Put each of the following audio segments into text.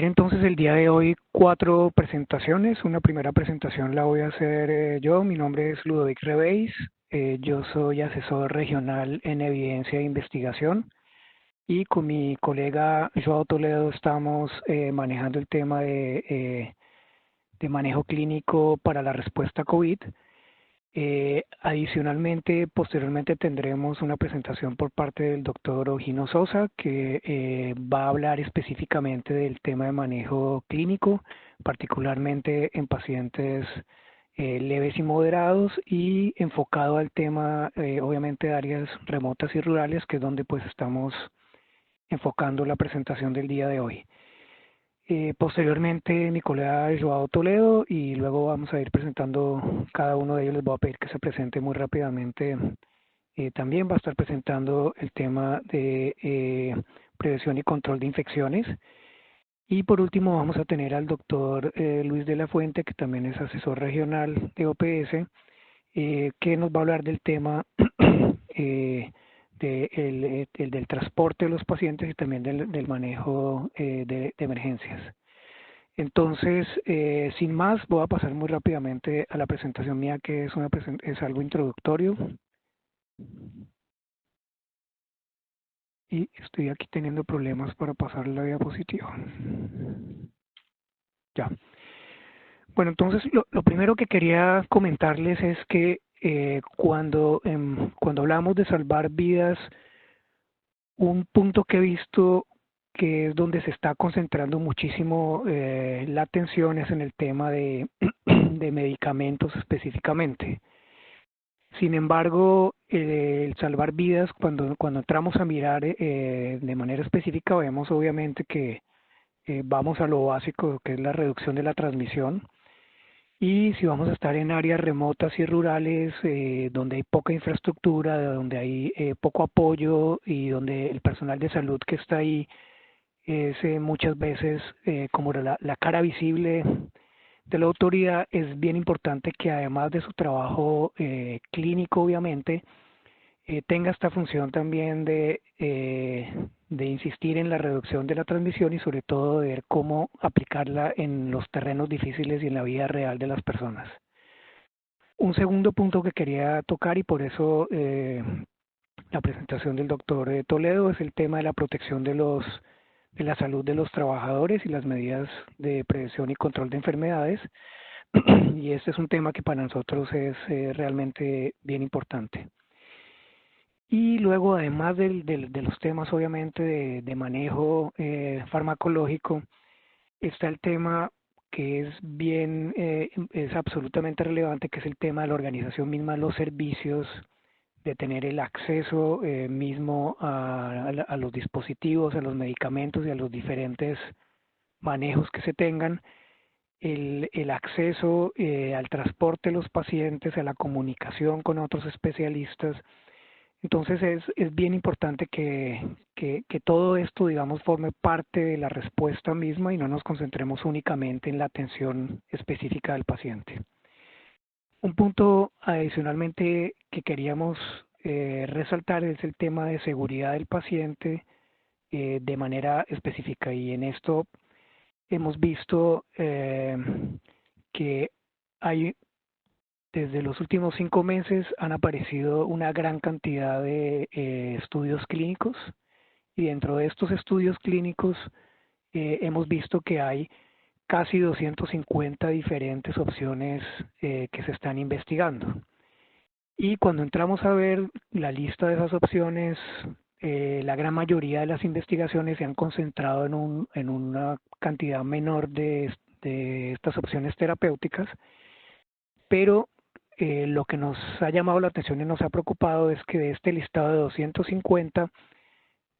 Entonces el día de hoy cuatro presentaciones. Una primera presentación la voy a hacer yo. Mi nombre es Ludovic Rebeis. Yo soy asesor regional en evidencia e investigación y con mi colega Joao Toledo estamos manejando el tema de manejo clínico para la respuesta COVID. Adicionalmente, posteriormente tendremos una presentación por parte del doctor Ogino Sosa, que va a hablar específicamente del tema de manejo clínico, particularmente en pacientes leves y moderados y enfocado al tema, obviamente, de áreas remotas y rurales, que es donde pues estamos enfocando la presentación del día de hoy. Posteriormente mi colega Joao Toledo y luego vamos a ir presentando cada uno de ellos. Les voy a pedir que se presente muy rápidamente. También va a estar presentando el tema de prevención y control de infecciones. Y por último vamos a tener al doctor Luis de la Fuente, que también es asesor regional de OPS, que nos va a hablar del tema del transporte de los pacientes y también del manejo de emergencias. Entonces, sin más, voy a pasar muy rápidamente a la presentación mía, que es algo introductorio. Y estoy aquí teniendo problemas para pasar la diapositiva. Ya. Bueno, entonces lo primero que quería comentarles es que cuando hablamos de salvar vidas, un punto que he visto que es donde se está concentrando muchísimo la atención es en el tema de medicamentos específicamente. Sin embargo, el salvar vidas, cuando entramos a mirar de manera específica, vemos obviamente que vamos a lo básico, que es la reducción de la transmisión. Y si vamos a estar en áreas remotas y rurales, donde hay poca infraestructura, donde hay poco apoyo y donde el personal de salud que está ahí es muchas veces como la cara visible de la autoridad, es bien importante que además de su trabajo clínico, obviamente, tenga esta función también de insistir en la reducción de la transmisión y sobre todo de ver cómo aplicarla en los terrenos difíciles y en la vida real de las personas. Un segundo punto que quería tocar y por eso la presentación del doctor Toledo es el tema de la protección de la salud de los trabajadores y las medidas de prevención y control de enfermedades. Y este es un tema que para nosotros es realmente bien importante. Y luego, además de los temas, obviamente, de manejo farmacológico, está el tema que es bien, es absolutamente relevante, que es el tema de la organización misma de los servicios, de tener el acceso mismo a los dispositivos, a los medicamentos y a los diferentes manejos que se tengan, el acceso al transporte de los pacientes, a la comunicación con otros especialistas. Entonces es bien importante que todo esto, digamos, forme parte de la respuesta misma y no nos concentremos únicamente en la atención específica del paciente. Un punto adicionalmente que queríamos resaltar es el tema de seguridad del paciente de manera específica, y en esto hemos visto que hay desde los últimos 5 meses han aparecido una gran cantidad de estudios clínicos, y dentro de estos estudios clínicos hemos visto que hay casi 250 diferentes opciones que se están investigando. Y cuando entramos a ver la lista de esas opciones, la gran mayoría de las investigaciones se han concentrado en una cantidad menor de estas opciones terapéuticas, pero lo que nos ha llamado la atención y nos ha preocupado es que de este listado de 250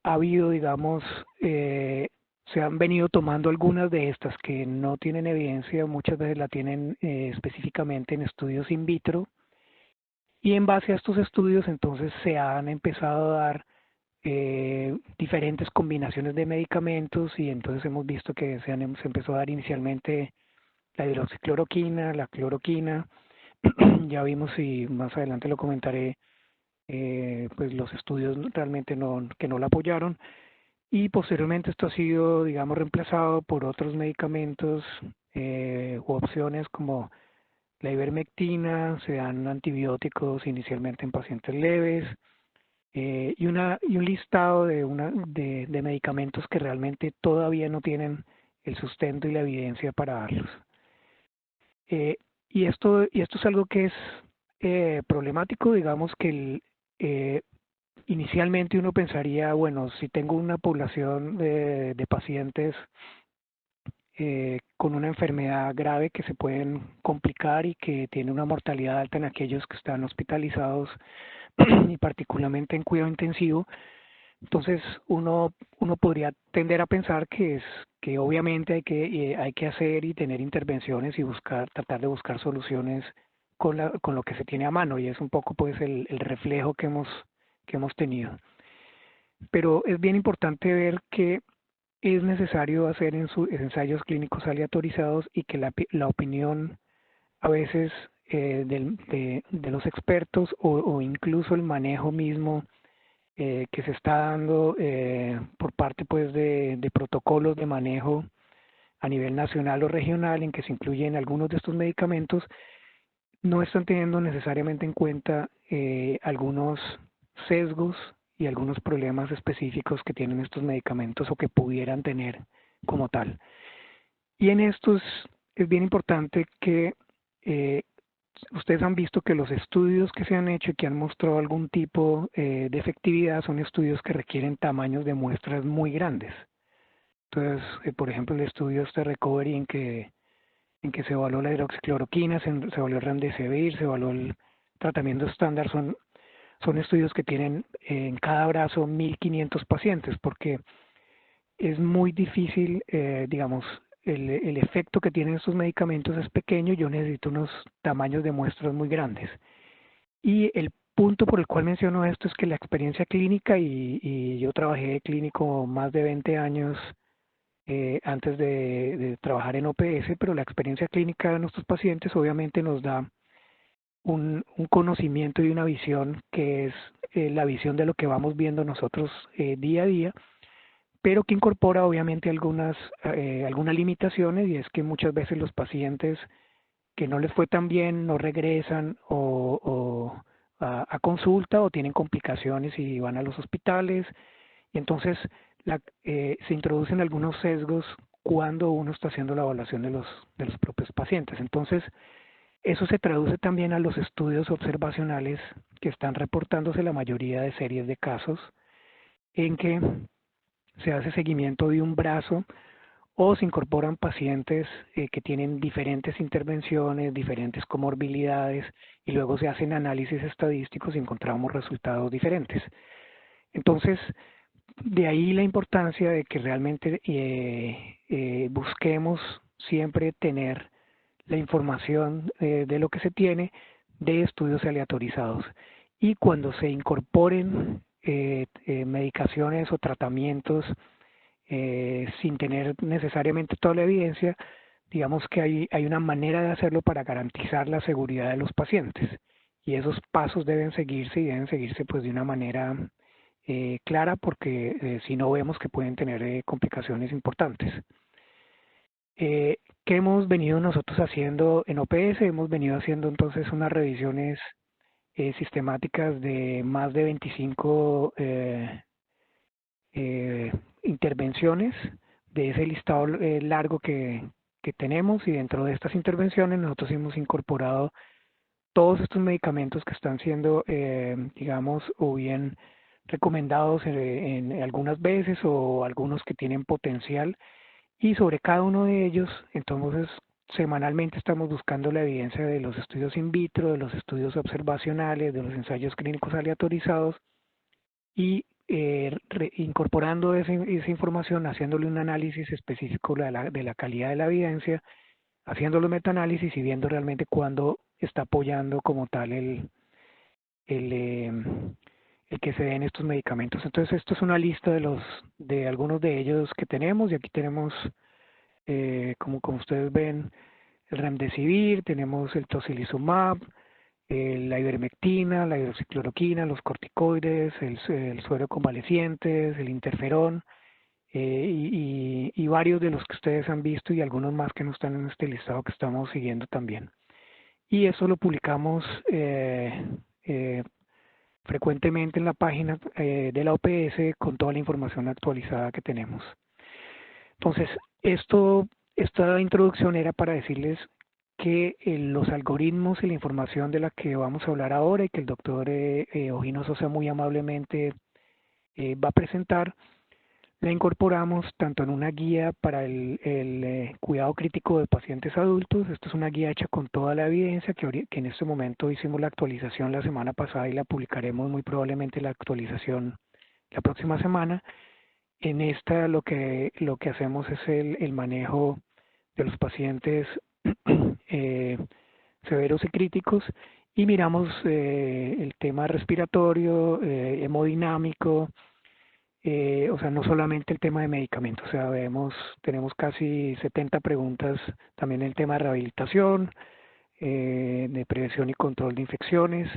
ha habido, digamos, se han venido tomando algunas de estas que no tienen evidencia, muchas veces la tienen específicamente en estudios in vitro, y en base a estos estudios entonces se han empezado a dar diferentes combinaciones de medicamentos, y entonces hemos visto que se empezó a dar inicialmente la hidroxicloroquina, la cloroquina. Ya vimos, y más adelante lo comentaré, pues los estudios realmente que no la apoyaron. y posteriormente esto ha sido, digamos, reemplazado por otros medicamentos u opciones como la ivermectina. Se dan antibióticos inicialmente en pacientes leves, y un listado de medicamentos que realmente todavía no tienen el sustento y la evidencia para darlos. Eh, y esto es algo que es problemático. Digamos que inicialmente uno pensaría, bueno, si tengo una población de pacientes con una enfermedad grave que se pueden complicar y que tiene una mortalidad alta en aquellos que están hospitalizados y particularmente en cuidado intensivo, entonces uno podría tender a pensar que obviamente hay que hacer y tener intervenciones y tratar de buscar soluciones con lo que se tiene a mano, y es un poco pues el reflejo que hemos tenido. Pero es bien importante ver que es necesario hacer ensayos clínicos aleatorizados, y que la opinión a veces de los expertos, o incluso el manejo mismo que se está dando por parte pues de protocolos de manejo a nivel nacional o regional, en que se incluyen algunos de estos medicamentos, no están teniendo necesariamente en cuenta algunos sesgos y algunos problemas específicos que tienen estos medicamentos o que pudieran tener como tal. Y en estos es bien importante que eh, ustedes han visto que los estudios que se han hecho y que han mostrado algún tipo de efectividad son estudios que requieren tamaños de muestras muy grandes. Entonces, por ejemplo, el estudio este Recovery, en que se evaluó la hidroxicloroquina, se evaluó el remdesivir, se evaluó el tratamiento estándar, son estudios que tienen en cada brazo 1.500 pacientes, porque es muy difícil, digamos, el efecto que tienen estos medicamentos es pequeño. Yo necesito unos tamaños de muestras muy grandes. Y el punto por el cual menciono esto es que la experiencia clínica, y yo trabajé de clínico más de 20 años antes de trabajar en OPS, pero la experiencia clínica de nuestros pacientes obviamente nos da un conocimiento y una visión que es la visión de lo que vamos viendo nosotros día a día, pero que incorpora obviamente algunas limitaciones, y es que muchas veces los pacientes que no les fue tan bien no regresan a consulta, o tienen complicaciones y van a los hospitales, y entonces se introducen algunos sesgos cuando uno está haciendo la evaluación de los propios pacientes. Entonces, eso se traduce también a los estudios observacionales que están reportándose la mayoría de series de casos, en que se hace seguimiento de un brazo, o se incorporan pacientes que tienen diferentes intervenciones, diferentes comorbilidades, y luego se hacen análisis estadísticos y encontramos resultados diferentes. Entonces, de ahí la importancia de que realmente busquemos siempre tener la información de lo que se tiene de estudios aleatorizados. Y cuando se incorporen medicaciones o tratamientos sin tener necesariamente toda la evidencia, digamos que hay una manera de hacerlo para garantizar la seguridad de los pacientes. Y esos pasos deben seguirse, y deben seguirse pues de una manera clara, porque si no, vemos que pueden tener complicaciones importantes. ¿Qué hemos venido nosotros haciendo en OPS? Hemos venido haciendo entonces unas revisiones sistemáticas de más de 25 intervenciones de ese listado largo que tenemos, y dentro de estas intervenciones nosotros hemos incorporado todos estos medicamentos que están siendo, digamos, o bien recomendados en algunas veces, o algunos que tienen potencial, y sobre cada uno de ellos, entonces, semanalmente estamos buscando la evidencia de los estudios in vitro, de los estudios observacionales, de los ensayos clínicos aleatorizados, y incorporando esa información, haciéndole un análisis específico de la calidad de la evidencia, haciendo los metaanálisis y viendo realmente cuándo está apoyando como tal el, eh, el que se den estos medicamentos. Entonces, esto es una lista de algunos de ellos que tenemos, y aquí tenemos, como ustedes ven, el remdesivir, tenemos el tocilizumab, la ivermectina, la hidroxicloroquina, los corticoides, el suero convalecientes, el interferón, y varios de los que ustedes han visto y algunos más que no están en este listado que estamos siguiendo también. Y eso lo publicamos eh, frecuentemente en la página de la OPS con toda la información actualizada que tenemos. Entonces, esta introducción era para decirles que los algoritmos y la información de la que vamos a hablar ahora y que el doctor Ojino Sosa muy amablemente va a presentar, la incorporamos tanto en una guía para el cuidado crítico de pacientes adultos. Esto es una guía hecha con toda la evidencia que en este momento hicimos la actualización la semana pasada y la publicaremos muy probablemente la actualización la próxima semana. En esta lo que hacemos es el manejo de los pacientes eh, severos y críticos y miramos el tema respiratorio, hemodinámico, o sea, no solamente el tema de medicamentos, o sea, tenemos casi 70 preguntas, también el tema de rehabilitación, de prevención y control de infecciones.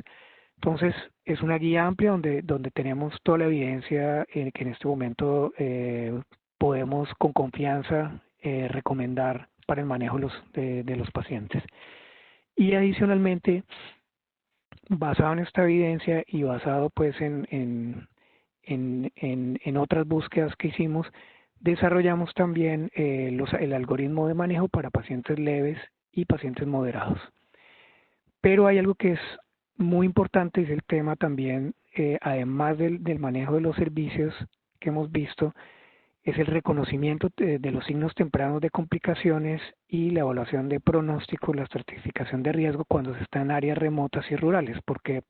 Entonces, es una guía amplia donde tenemos toda la evidencia que en este momento podemos con confianza recomendar para el manejo de los pacientes. Y adicionalmente, basado en esta evidencia y basado pues en otras búsquedas que hicimos, desarrollamos también el algoritmo de manejo para pacientes leves y pacientes moderados. Pero hay algo que es muy importante, es el tema también, además del manejo de los servicios que hemos visto, es el reconocimiento de los signos tempranos de complicaciones y la evaluación de pronóstico, la estratificación de riesgo cuando se está en áreas remotas y rurales, porque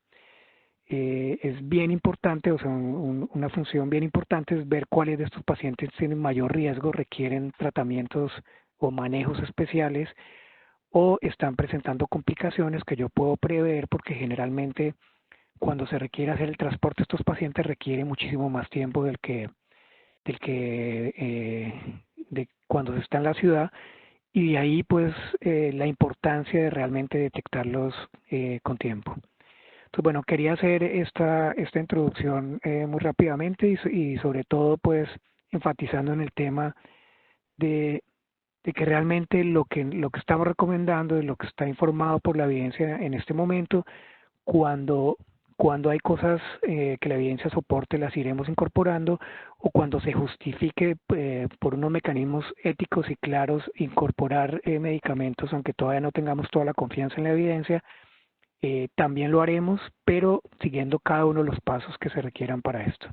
es bien importante, o sea, una función bien importante es ver cuáles de estos pacientes tienen mayor riesgo, requieren tratamientos o manejos especiales o están presentando complicaciones que yo puedo prever porque generalmente cuando se requiere hacer el transporte de estos pacientes requiere muchísimo más tiempo de cuando se está en la ciudad y de ahí pues la importancia de realmente detectarlos con tiempo. Entonces, bueno, quería hacer esta introducción muy rápidamente y sobre todo pues enfatizando en el tema de, de que realmente lo que estamos recomendando y lo que está informado por la evidencia en este momento, cuando, cuando hay cosas que la evidencia soporte, las iremos incorporando o cuando se justifique por unos mecanismos éticos y claros incorporar medicamentos, aunque todavía no tengamos toda la confianza en la evidencia, también lo haremos, pero siguiendo cada uno de los pasos que se requieran para esto.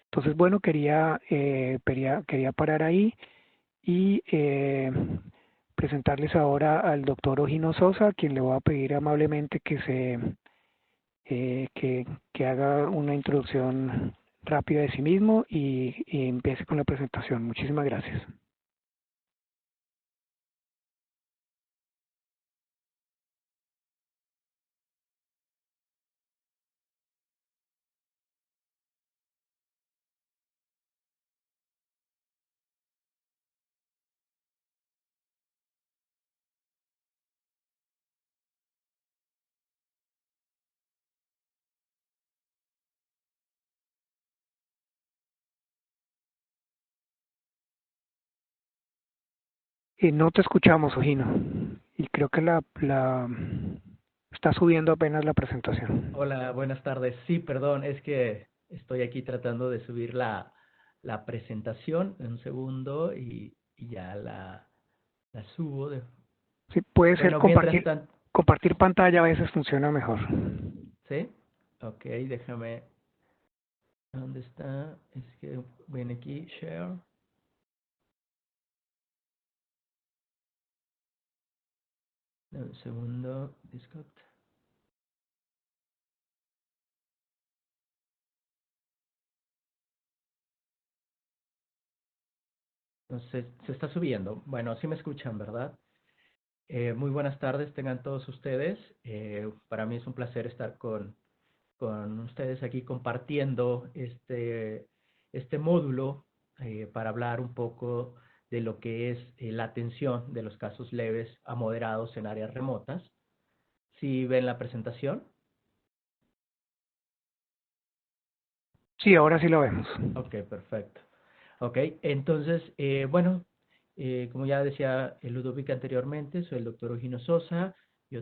Entonces, bueno, quería parar ahí y presentarles ahora al doctor Ojino Sosa, a quien le voy a pedir amablemente que haga una introducción rápida de sí mismo y empiece con la presentación. Muchísimas gracias. No te escuchamos, Ojino, y creo que está subiendo apenas la presentación. Hola, buenas tardes. Sí, perdón, es que estoy aquí tratando de subir la presentación en un segundo y ya la subo. Sí, puede ser Bueno, mientras tanto, compartir pantalla a veces funciona mejor. ¿sí? Ok, déjame. ¿Dónde está? Es que ven aquí, share. Dame un segundo, Discord. No sé, se está subiendo. Bueno, sí me escuchan, ¿verdad? Muy buenas tardes, tengan todos ustedes. Para mí es un placer estar con ustedes aquí compartiendo este módulo para hablar un poco de lo que es la atención de los casos leves a moderados en áreas remotas. ¿Sí ven la presentación? Sí, ahora sí lo vemos. Ok, perfecto. Ok, entonces, bueno, como ya decía Ludovica anteriormente, soy el doctor Eugenio Sosa. Yo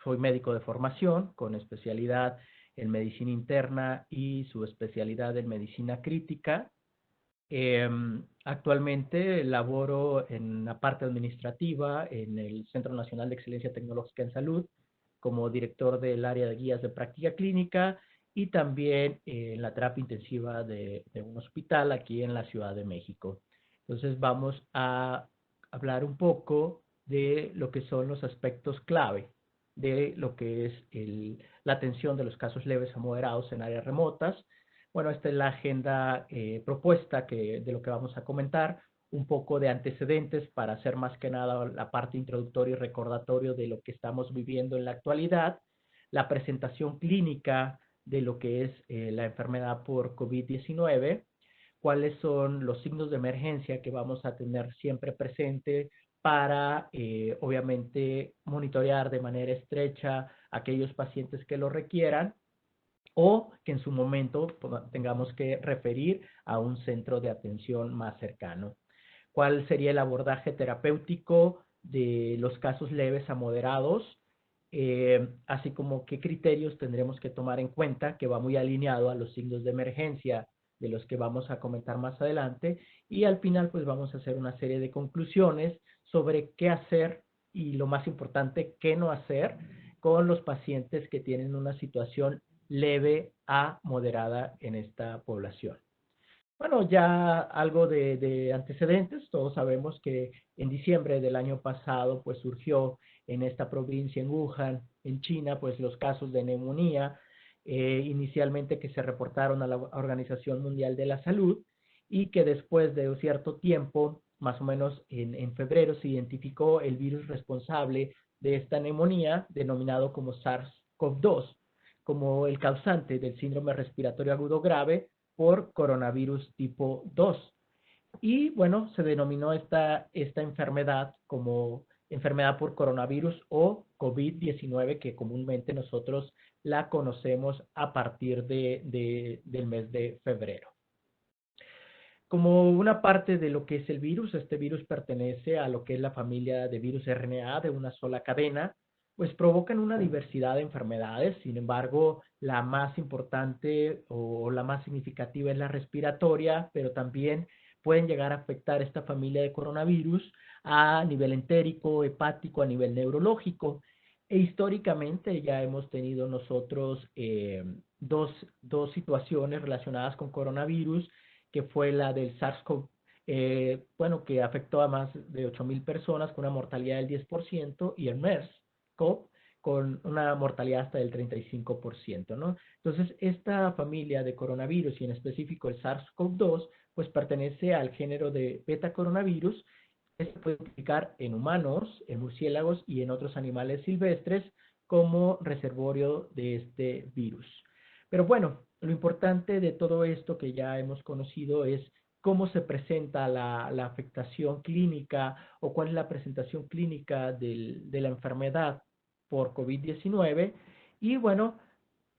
soy médico de formación con especialidad en medicina interna y su especialidad en medicina crítica. Actualmente laboro en la parte administrativa en el Centro Nacional de Excelencia Tecnológica en Salud como director del área de guías de práctica clínica y también en la terapia intensiva de un hospital aquí en la Ciudad de México. Entonces vamos a hablar un poco de lo que son los aspectos clave de lo que es la atención de los casos leves a moderados en áreas remotas. Bueno, esta es la agenda propuesta de lo que vamos a comentar, un poco de antecedentes para hacer más que nada la parte introductoria y recordatorio de lo que estamos viviendo en la actualidad, la presentación clínica de lo que es la enfermedad por COVID-19, cuáles son los signos de emergencia que vamos a tener siempre presente para, obviamente, monitorear de manera estrecha a aquellos pacientes que lo requieran o que en su momento tengamos que referir a un centro de atención más cercano. ¿Cuál sería el abordaje terapéutico de los casos leves a moderados? Así como qué criterios tendremos que tomar en cuenta, que va muy alineado a los signos de emergencia de los que vamos a comentar más adelante. Y al final, pues vamos a hacer una serie de conclusiones sobre qué hacer y lo más importante, qué no hacer con los pacientes que tienen una situación leve a moderada en esta población. Bueno, ya algo de antecedentes, todos sabemos que en diciembre del año pasado pues surgió en esta provincia, en Wuhan, en China, pues los casos de neumonía, inicialmente que se reportaron a la Organización Mundial de la Salud y que después de un cierto tiempo, más o menos en febrero, se identificó el virus responsable de esta neumonía, denominado como SARS-CoV-2, como el causante del síndrome respiratorio agudo grave por coronavirus tipo 2. Y bueno, se denominó esta enfermedad como enfermedad por coronavirus o COVID-19, que comúnmente nosotros la conocemos a partir del mes de febrero. Como una parte de lo que es el virus, este virus pertenece a lo que es la familia de virus RNA de una sola cadena, pues provocan una diversidad de enfermedades. Sin embargo, la más importante o la más significativa es la respiratoria, pero también pueden llegar a afectar esta familia de coronavirus a nivel entérico, hepático, a nivel neurológico. E históricamente ya hemos tenido nosotros dos situaciones relacionadas con coronavirus, que fue la del SARS-CoV, bueno, que afectó a más de 8,000 personas con una mortalidad del 10%, y el MERS-CoV con una mortalidad hasta del 35%, ¿no? Entonces, esta familia de coronavirus, y en específico el SARS-CoV-2, pues pertenece al género de beta coronavirus, que se puede identificar en humanos, en murciélagos y en otros animales silvestres como reservorio de este virus. Pero bueno, lo importante de todo esto que ya hemos conocido es cómo se presenta la afectación clínica o cuál es la presentación clínica de la enfermedad por COVID-19. Y bueno,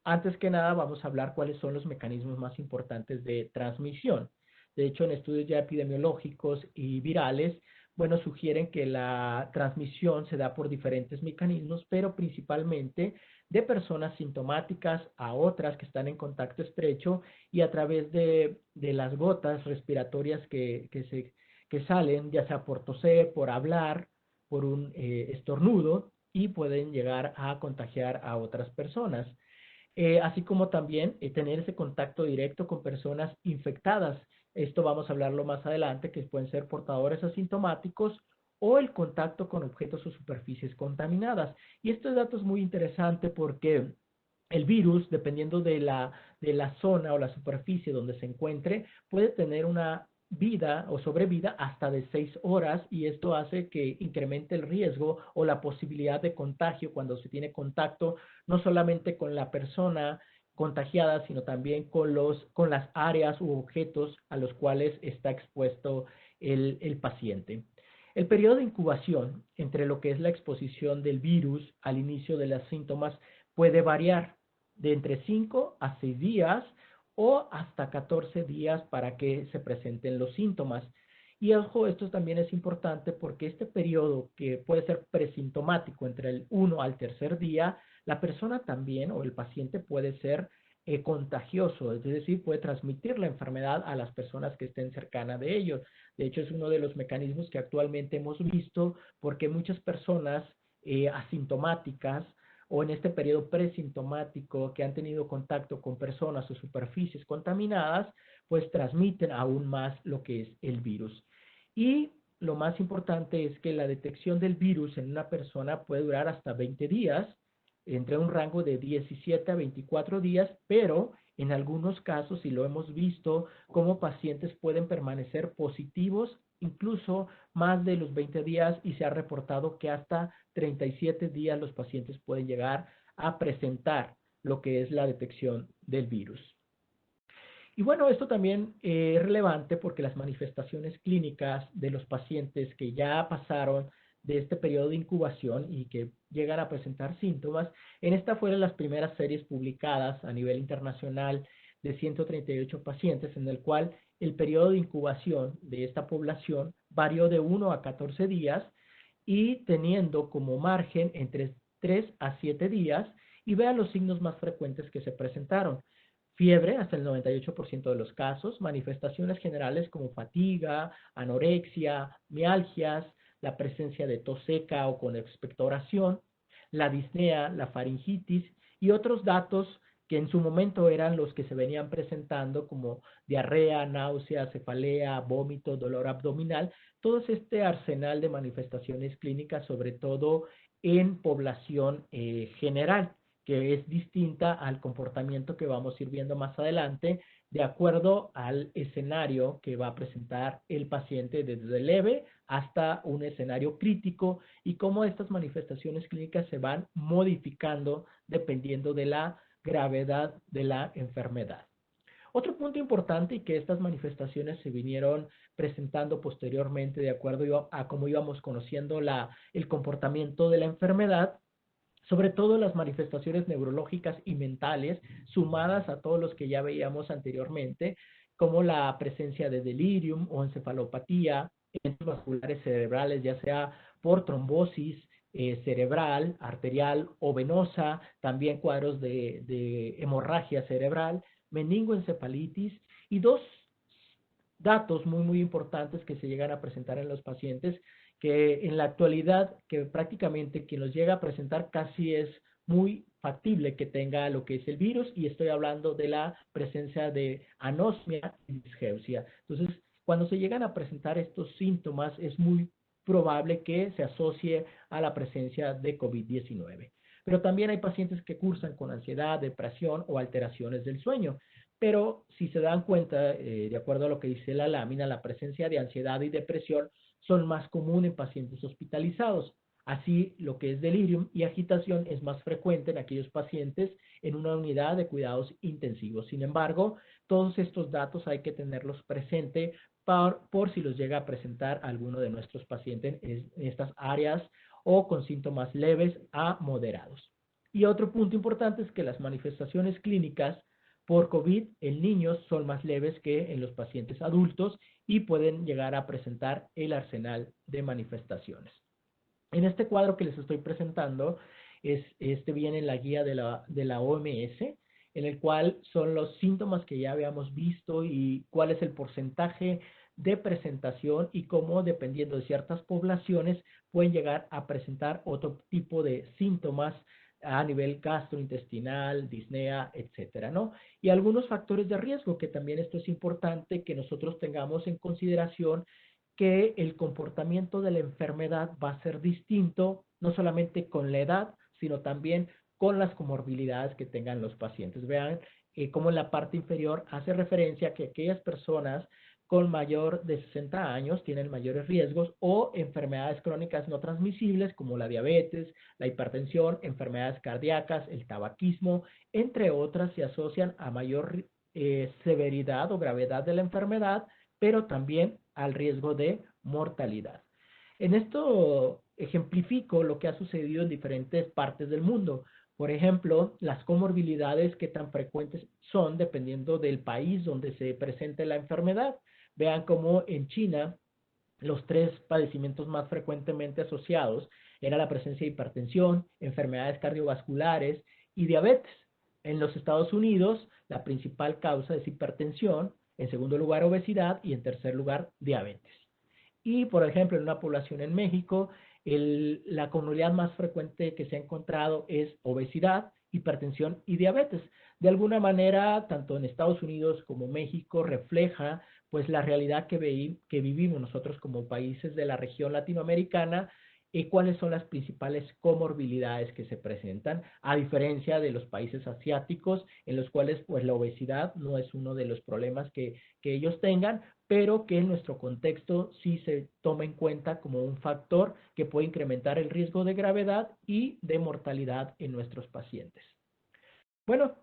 antes que nada vamos a hablar cuáles son los mecanismos más importantes de transmisión. De hecho, en estudios ya epidemiológicos y virales, bueno, sugieren que la transmisión se da por diferentes mecanismos, pero principalmente de personas sintomáticas a otras que están en contacto estrecho y a través de las gotas respiratorias que salen, ya sea por toser, por hablar, por un estornudo, y pueden llegar a contagiar a otras personas. Así como también tener ese contacto directo con personas infectadas. Esto vamos a hablarlo más adelante, que pueden ser portadores asintomáticos o el contacto con objetos o superficies contaminadas. Y este dato es muy interesante porque el virus, dependiendo de la zona o la superficie donde se encuentre, puede tener una vida o sobrevida hasta de 6 horas, y esto hace que incremente el riesgo o la posibilidad de contagio cuando se tiene contacto no solamente con la persona contagiada, sino también con las áreas u objetos a los cuales está expuesto el paciente. El periodo de incubación entre lo que es la exposición del virus al inicio de los síntomas puede variar de entre 5 a 6 días o hasta 14 días para que se presenten los síntomas. Y ojo, esto también es importante porque este periodo que puede ser presintomático entre el 1 al tercer día, la persona también o el paciente puede ser contagioso, es decir, puede transmitir la enfermedad a las personas que estén cercanas de ellos. De hecho, es uno de los mecanismos que actualmente hemos visto porque muchas personas asintomáticas o en este periodo presintomático que han tenido contacto con personas o superficies contaminadas, pues transmiten aún más lo que es el virus. Y lo más importante es que la detección del virus en una persona puede durar hasta 20 días, entre un rango de 17 a 24 días, pero en algunos casos, y lo hemos visto, como pacientes pueden permanecer positivos incluso más de los 20 días y se ha reportado que hasta 37 días los pacientes pueden llegar a presentar lo que es la detección del virus. Y bueno, esto también es relevante porque las manifestaciones clínicas de los pacientes que ya pasaron de este periodo de incubación y que llegan a presentar síntomas, en esta fueron las primeras series publicadas a nivel internacional de 138 pacientes, en el cual el periodo de incubación de esta población varió de 1 a 14 días y teniendo como margen entre 3 a 7 días, y vean los signos más frecuentes que se presentaron. Fiebre, hasta el 98% de los casos, manifestaciones generales como fatiga, anorexia, mialgias, la presencia de tos seca o con expectoración, la disnea, la faringitis y otros datos que en su momento eran los que se venían presentando como diarrea, náusea, cefalea, vómito, dolor abdominal, todo este arsenal de manifestaciones clínicas, sobre todo en población general, que es distinta al comportamiento que vamos a ir viendo más adelante, de acuerdo al escenario que va a presentar el paciente, desde leve hasta un escenario crítico, y cómo estas manifestaciones clínicas se van modificando dependiendo de la gravedad de la enfermedad. Otro punto importante y que estas manifestaciones se vinieron presentando posteriormente de acuerdo a cómo íbamos conociendo el comportamiento de la enfermedad, sobre todo las manifestaciones neurológicas y mentales, sumadas a todos los que ya veíamos anteriormente, como la presencia de delirium o encefalopatía, eventos vasculares cerebrales, ya sea por trombosis cerebral, arterial o venosa, también cuadros de hemorragia cerebral, meningoencefalitis y dos datos muy importantes que se llegan a presentar en los pacientes, que en la actualidad, que prácticamente quien los llega a presentar casi es muy factible que tenga lo que es el virus, y estoy hablando de la presencia de anosmia y disgeusia. Entonces, cuando se llegan a presentar estos síntomas, es muy probable que se asocie a la presencia de COVID-19. Pero también hay pacientes que cursan con ansiedad, depresión o alteraciones del sueño. Pero si se dan cuenta, de acuerdo a lo que dice la lámina, la presencia de ansiedad y depresión son más común en pacientes hospitalizados. Así, lo que es delirium y agitación es más frecuente en aquellos pacientes en una unidad de cuidados intensivos. Sin embargo, todos estos datos hay que tenerlos presentes por si los llega a presentar alguno de nuestros pacientes en estas áreas o con síntomas leves a moderados. Y otro punto importante es que las manifestaciones clínicas por COVID en niños son más leves que en los pacientes adultos y pueden llegar a presentar el arsenal de manifestaciones. En este cuadro que les estoy presentando, este viene en la guía de la OMS, en el cual son los síntomas que ya habíamos visto y cuál es el porcentaje de presentación y cómo, dependiendo de ciertas poblaciones, pueden llegar a presentar otro tipo de síntomas a nivel gastrointestinal, disnea, etcétera, ¿no? Y algunos factores de riesgo, que también esto es importante que nosotros tengamos en consideración, que el comportamiento de la enfermedad va a ser distinto, no solamente con la edad, sino también con las comorbilidades que tengan los pacientes. Vean cómo en la parte inferior hace referencia a que aquellas personas con mayor de 60 años tienen mayores riesgos, o enfermedades crónicas no transmisibles como la diabetes, la hipertensión, enfermedades cardíacas, el tabaquismo, entre otras, se asocian a mayor severidad o gravedad de la enfermedad, pero también al riesgo de mortalidad. En esto ejemplifico lo que ha sucedido en diferentes partes del mundo. Por ejemplo, las comorbilidades que tan frecuentes son dependiendo del país donde se presente la enfermedad. Vean cómo en China los tres padecimientos más frecuentemente asociados era la presencia de hipertensión, enfermedades cardiovasculares y diabetes. En los Estados Unidos, la principal causa es hipertensión, en segundo lugar obesidad y en tercer lugar diabetes. Y, por ejemplo, en una población en México, la comorbilidad más frecuente que se ha encontrado es obesidad, hipertensión y diabetes. De alguna manera, tanto en Estados Unidos como México refleja pues la realidad que vivimos nosotros como países de la región latinoamericana y cuáles son las principales comorbilidades que se presentan, a diferencia de los países asiáticos, en los cuales pues la obesidad no es uno de los problemas que ellos tengan, pero que en nuestro contexto sí se toma en cuenta como un factor que puede incrementar el riesgo de gravedad y de mortalidad en nuestros pacientes. Bueno,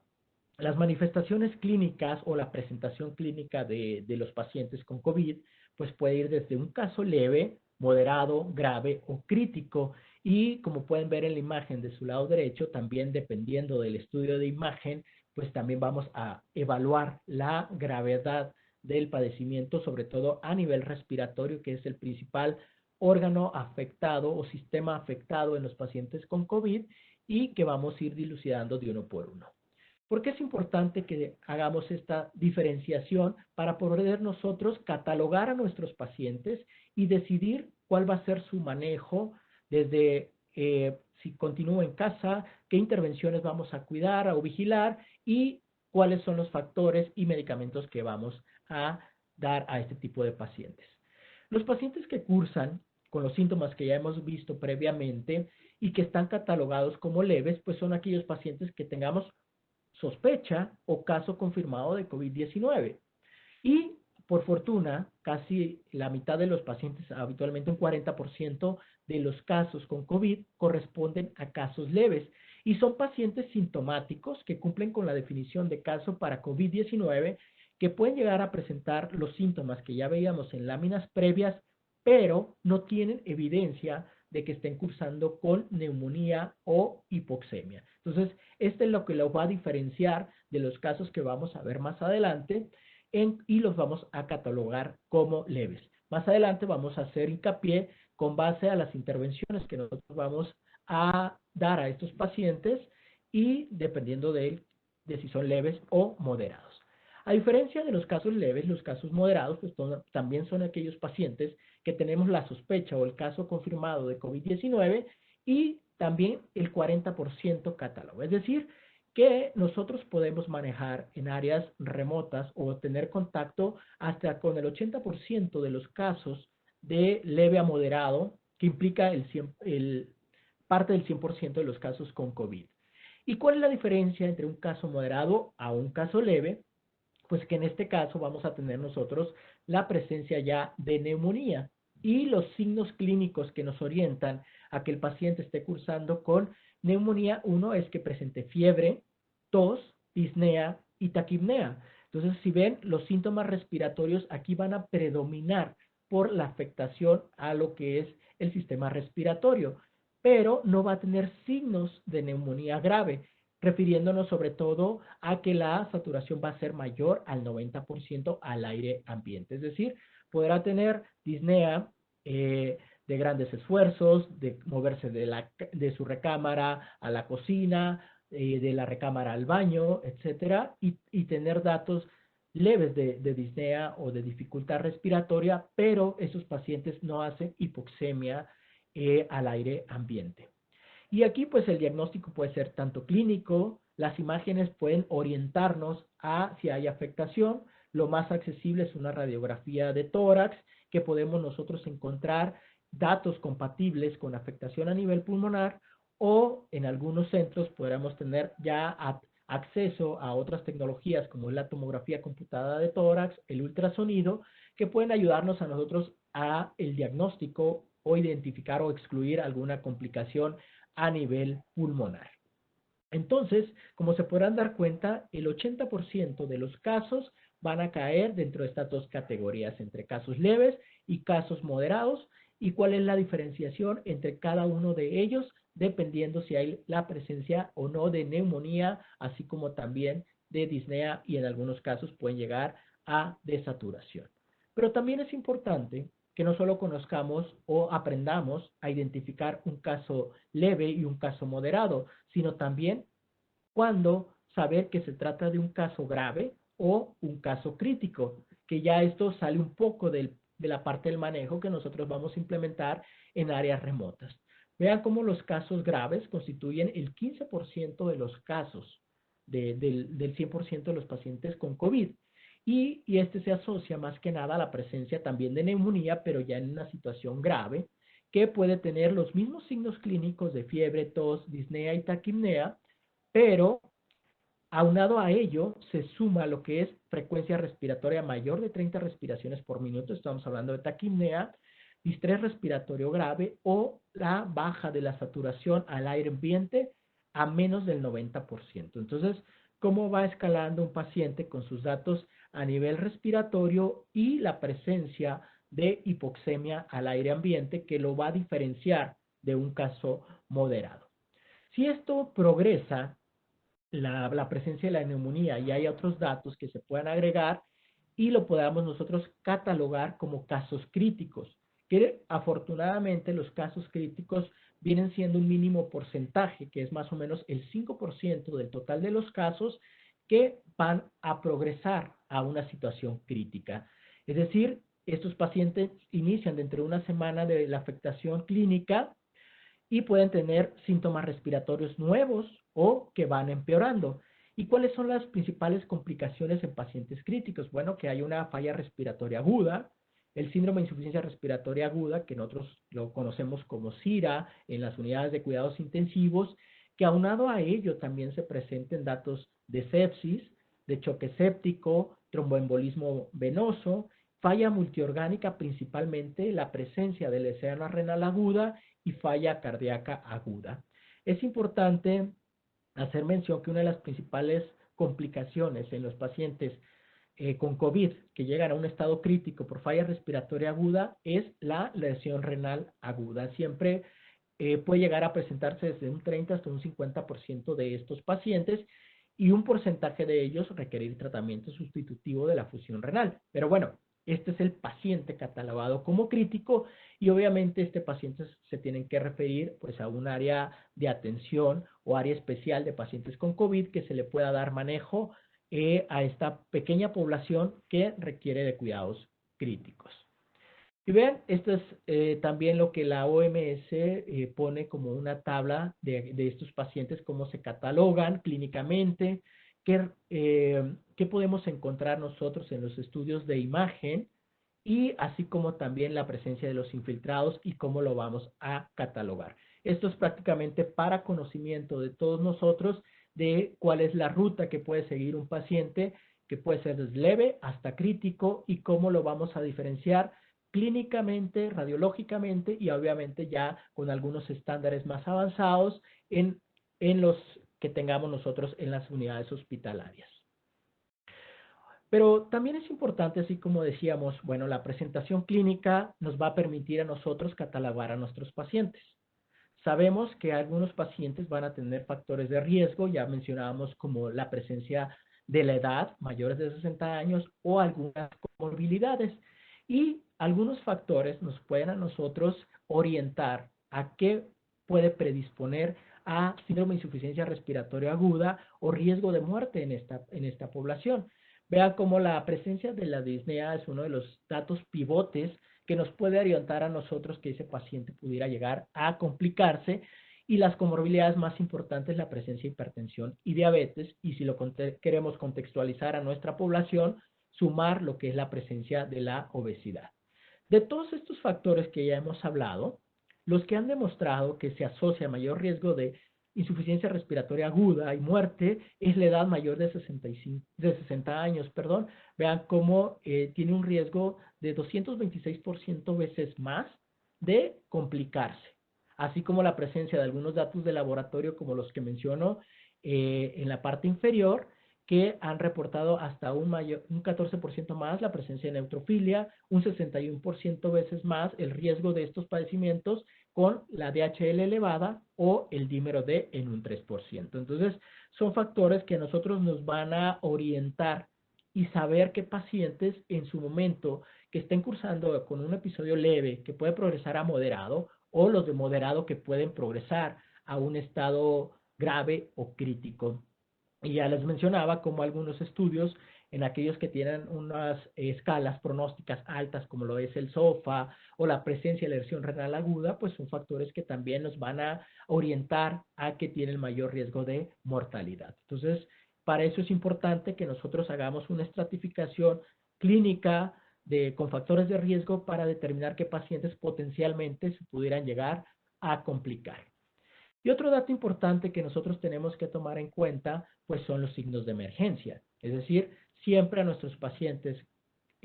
las manifestaciones clínicas o la presentación clínica de los pacientes con COVID, pues puede ir desde un caso leve, moderado, grave o crítico. Y como pueden ver en la imagen de su lado derecho, también dependiendo del estudio de imagen, pues también vamos a evaluar la gravedad del padecimiento, sobre todo a nivel respiratorio, que es el principal órgano afectado o sistema afectado en los pacientes con COVID y que vamos a ir dilucidando de uno por uno. ¿Por qué es importante que hagamos esta diferenciación para poder nosotros catalogar a nuestros pacientes y decidir cuál va a ser su manejo desde si continúo en casa, qué intervenciones vamos a cuidar o vigilar y cuáles son los factores y medicamentos que vamos a dar a este tipo de pacientes? Los pacientes que cursan con los síntomas que ya hemos visto previamente y que están catalogados como leves, pues son aquellos pacientes que tengamos sospecha o caso confirmado de COVID-19. Y por fortuna, casi la mitad de los pacientes, habitualmente un 40% de los casos con COVID corresponden a casos leves y son pacientes sintomáticos que cumplen con la definición de caso para COVID-19 que pueden llegar a presentar los síntomas que ya veíamos en láminas previas, pero no tienen evidencia de que estén cursando con neumonía o hipoxemia. Entonces, este es lo que lo va a diferenciar de los casos que vamos a ver más adelante y los vamos a catalogar como leves. Más adelante vamos a hacer hincapié con base a las intervenciones que nosotros vamos a dar a estos pacientes y dependiendo de si son leves o moderados. A diferencia de los casos leves, los casos moderados pues también son aquellos pacientes que tenemos la sospecha o el caso confirmado de COVID-19 y también el 40% catálogo. Es decir, que nosotros podemos manejar en áreas remotas o tener contacto hasta con el 80% de los casos de leve a moderado, que implica parte del 100% de los casos con COVID. ¿Y cuál es la diferencia entre un caso moderado a un caso leve? Pues que en este caso vamos a tener nosotros la presencia ya de neumonía y los signos clínicos que nos orientan a que el paciente esté cursando con neumonía. Uno es que presente fiebre, tos, disnea y taquipnea. Entonces, si ven, los síntomas respiratorios aquí van a predominar por la afectación a lo que es el sistema respiratorio, pero no va a tener signos de neumonía grave, refiriéndonos sobre todo a que la saturación va a ser mayor al 90% al aire ambiente. Es decir, podrá tener disnea de grandes esfuerzos, de moverse de su recámara a la cocina, de la recámara al baño, etcétera, y tener datos leves de disnea o de dificultad respiratoria, pero esos pacientes no hacen hipoxemia al aire ambiente. Y aquí pues el diagnóstico puede ser tanto clínico, las imágenes pueden orientarnos a si hay afectación. Lo más accesible es una radiografía de tórax que podemos nosotros encontrar datos compatibles con afectación a nivel pulmonar o en algunos centros podríamos tener ya acceso a otras tecnologías como es la tomografía computada de tórax, el ultrasonido, que pueden ayudarnos a nosotros a el diagnóstico o identificar o excluir alguna complicación a nivel pulmonar. Entonces, como se podrán dar cuenta, el 80% de los casos van a caer dentro de estas dos categorías, entre casos leves y casos moderados. ¿Y cuál es la diferenciación entre cada uno de ellos? dependiendo si hay la presencia o no de neumonía, así como también de disnea y en algunos casos pueden llegar a desaturación. Pero también es importante que no solo conozcamos o aprendamos a identificar un caso leve y un caso moderado, sino también cuando saber que se trata de un caso grave o un caso crítico, que ya esto sale un poco de la parte del manejo que nosotros vamos a implementar en áreas remotas. Vean cómo los casos graves constituyen el 15% de los casos del 100% de los pacientes con COVID. Y este se asocia más que nada a la presencia también de neumonía, pero ya en una situación grave, que puede tener los mismos signos clínicos de fiebre, tos, disnea y taquipnea, pero aunado a ello se suma lo que es frecuencia respiratoria mayor de 30 respiraciones por minuto, estamos hablando de taquipnea, distrés respiratorio grave o la baja de la saturación al aire ambiente a menos del 90%. Entonces, ¿cómo va escalando un paciente con sus datos a nivel respiratorio y la presencia de hipoxemia al aire ambiente que lo va a diferenciar de un caso moderado? Si esto progresa, la presencia de la neumonía y hay otros datos que se puedan agregar y lo podamos nosotros catalogar como casos críticos, que afortunadamente los casos críticos vienen siendo un mínimo porcentaje, que es más o menos el 5% del total de los casos que van a progresar a una situación crítica. Es decir, estos pacientes inician dentro de una semana de la afectación clínica y pueden tener síntomas respiratorios nuevos o que van empeorando. ¿Y cuáles son las principales complicaciones en pacientes críticos? Bueno, que hay una falla respiratoria aguda, el síndrome de insuficiencia respiratoria aguda, que nosotros lo conocemos como SIRA en las unidades de cuidados intensivos, que aunado a ello también se presenten datos de sepsis, de choque séptico, tromboembolismo venoso, falla multiorgánica, principalmente la presencia de lesión renal aguda y falla cardíaca aguda. Es importante hacer mención que una de las principales complicaciones en los pacientes con COVID que llegan a un estado crítico por falla respiratoria aguda es la lesión renal aguda. Siempre puede llegar a presentarse desde un 30 hasta un 50% de estos pacientes y un porcentaje de ellos requerir tratamiento sustitutivo de la función renal. Pero bueno, este es el paciente catalogado como crítico y obviamente este paciente se tienen que referir pues a un área de atención o área especial de pacientes con COVID que se le pueda dar manejo a esta pequeña población que requiere de cuidados críticos. Y vean, esto es también lo que la OMS pone como una tabla de estos pacientes, cómo se catalogan clínicamente, qué podemos encontrar nosotros en los estudios de imagen y así como también la presencia de los infiltrados y cómo lo vamos a catalogar. Esto es prácticamente para conocimiento de todos nosotros de cuál es la ruta que puede seguir un paciente, que puede ser desde leve hasta crítico y cómo lo vamos a diferenciar clínicamente, radiológicamente y obviamente ya con algunos estándares más avanzados en los que tengamos nosotros en las unidades hospitalarias. Pero también es importante, así como decíamos, bueno, la presentación clínica nos va a permitir a nosotros catalogar a nuestros pacientes. Sabemos que algunos pacientes van a tener factores de riesgo, ya mencionábamos como la presencia de la edad, mayores de 60 años, o algunas comorbilidades. Y algunos factores nos pueden a nosotros orientar a qué puede predisponer a síndrome de insuficiencia respiratoria aguda o riesgo de muerte en esta población. Vean cómo la presencia de la disnea es uno de los datos pivotes que nos puede orientar a nosotros que ese paciente pudiera llegar a complicarse y las comorbilidades más importantes, la presencia de hipertensión y diabetes, y si lo queremos contextualizar a nuestra población, sumar lo que es la presencia de la obesidad. De todos estos factores que ya hemos hablado, los que han demostrado que se asocia a mayor riesgo de insuficiencia respiratoria aguda y muerte es la edad mayor de 60 años. Vean cómo tiene un riesgo de 226% veces más de complicarse, así como la presencia de algunos datos de laboratorio como los que menciono en la parte inferior, que han reportado hasta un 14% más la presencia de neutrofilia, un 61% veces más el riesgo de estos padecimientos con la DHL elevada o el dímero D en un 3%. Entonces, son factores que a nosotros nos van a orientar y saber qué pacientes en su momento que estén cursando con un episodio leve que puede progresar a moderado o los de moderado que pueden progresar a un estado grave o crítico. Y ya les mencionaba como algunos estudios en aquellos que tienen unas escalas pronósticas altas, como lo es el SOFA o la presencia de la erosión renal aguda, pues son factores que también nos van a orientar a que tienen mayor riesgo de mortalidad. Entonces, para eso es importante que nosotros hagamos una estratificación clínica con factores de riesgo para determinar qué pacientes potencialmente se pudieran llegar a complicar. Y otro dato importante que nosotros tenemos que tomar en cuenta, pues son los signos de emergencia. Es decir, siempre a nuestros pacientes,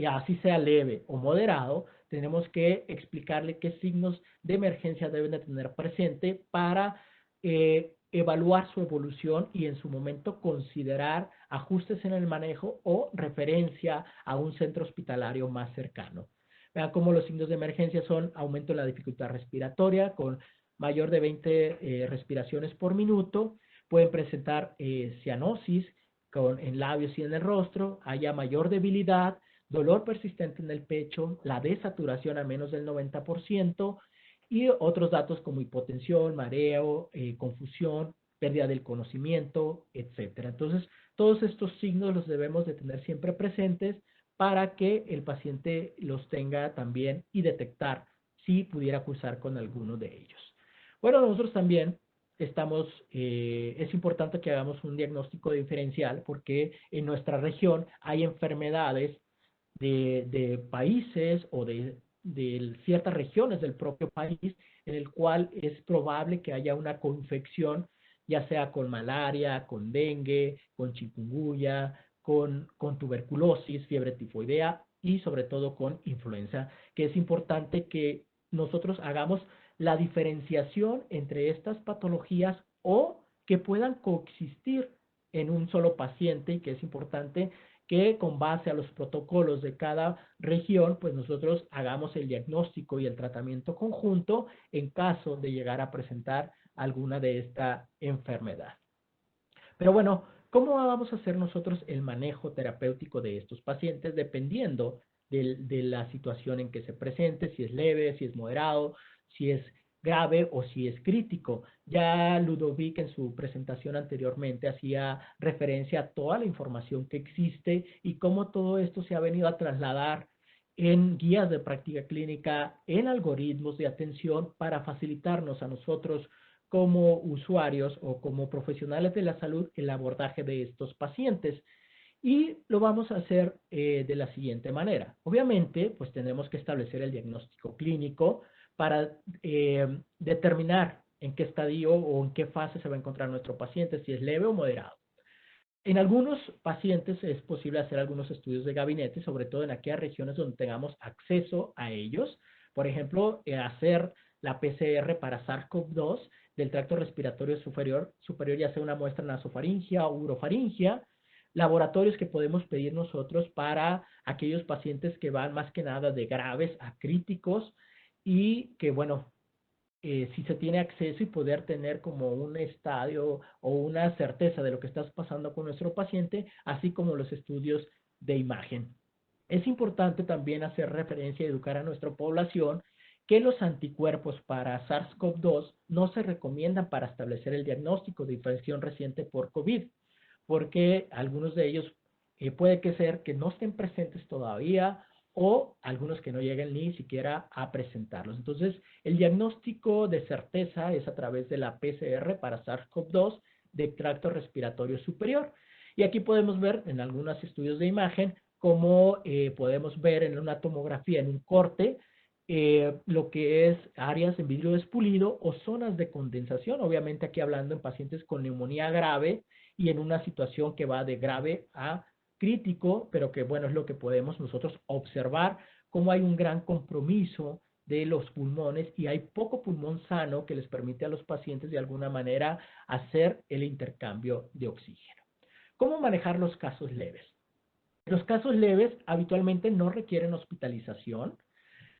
así sea leve o moderado, tenemos que explicarle qué signos de emergencia deben de tener presente para evaluar su evolución y en su momento considerar ajustes en el manejo o referencia a un centro hospitalario más cercano. Vean cómo los signos de emergencia son aumento en la dificultad respiratoria con mayor de 20 respiraciones por minuto, pueden presentar cianosis en labios y en el rostro, haya mayor debilidad, dolor persistente en el pecho, la desaturación a menos del 90% y otros datos como hipotensión, mareo, confusión, pérdida del conocimiento, etcétera. Entonces, todos estos signos los debemos de tener siempre presentes para que el paciente los tenga también y detectar si pudiera cursar con alguno de ellos. Bueno, nosotros también es importante que hagamos un diagnóstico diferencial porque en nuestra región hay enfermedades de países o de ciertas regiones del propio país en el cual es probable que haya una coinfección, ya sea con malaria, con dengue, con chikungunya, con tuberculosis, fiebre tifoidea y sobre todo con influenza, que es importante que nosotros hagamos la diferenciación entre estas patologías o que puedan coexistir en un solo paciente y que es importante que con base a los protocolos de cada región, pues nosotros hagamos el diagnóstico y el tratamiento conjunto en caso de llegar a presentar alguna de esta enfermedad. Pero bueno, ¿cómo vamos a hacer nosotros el manejo terapéutico de estos pacientes dependiendo de la situación en que se presente, si es leve, si es moderado, si es grave o si es crítico? Ya Ludovic en su presentación anteriormente hacía referencia a toda la información que existe y cómo todo esto se ha venido a trasladar en guías de práctica clínica, en algoritmos de atención para facilitarnos a nosotros como usuarios o como profesionales de la salud el abordaje de estos pacientes. Y lo vamos a hacer de la siguiente manera. Obviamente, pues tenemos que establecer el diagnóstico clínico para determinar en qué estadio o en qué fase se va a encontrar nuestro paciente, si es leve o moderado. En algunos pacientes es posible hacer algunos estudios de gabinete, sobre todo en aquellas regiones donde tengamos acceso a ellos. Por ejemplo, hacer la PCR para SARS-CoV-2 del tracto respiratorio superior, ya sea una muestra nasofaringia o urofaringia. Laboratorios que podemos pedir nosotros para aquellos pacientes que van más que nada de graves a críticos y que, bueno, si se tiene acceso y poder tener como un estadio o una certeza de lo que está pasando con nuestro paciente, así como los estudios de imagen. Es importante también hacer referencia y educar a nuestra población que los anticuerpos para SARS-CoV-2 no se recomiendan para establecer el diagnóstico de infección reciente por COVID, porque algunos de ellos puede que ser que no estén presentes todavía o algunos que no lleguen ni siquiera a presentarlos. Entonces, el diagnóstico de certeza es a través de la PCR para SARS-CoV-2 de tracto respiratorio superior. Y aquí podemos ver en algunos estudios de imagen cómo podemos ver en una tomografía, en un corte, lo que es áreas en vidrio despulido o zonas de condensación, obviamente aquí hablando en pacientes con neumonía grave y en una situación que va de grave a crítico, pero que bueno, es lo que podemos nosotros observar, cómo hay un gran compromiso de los pulmones y hay poco pulmón sano que les permite a los pacientes de alguna manera hacer el intercambio de oxígeno. ¿Cómo manejar los casos leves? Los casos leves habitualmente no requieren hospitalización.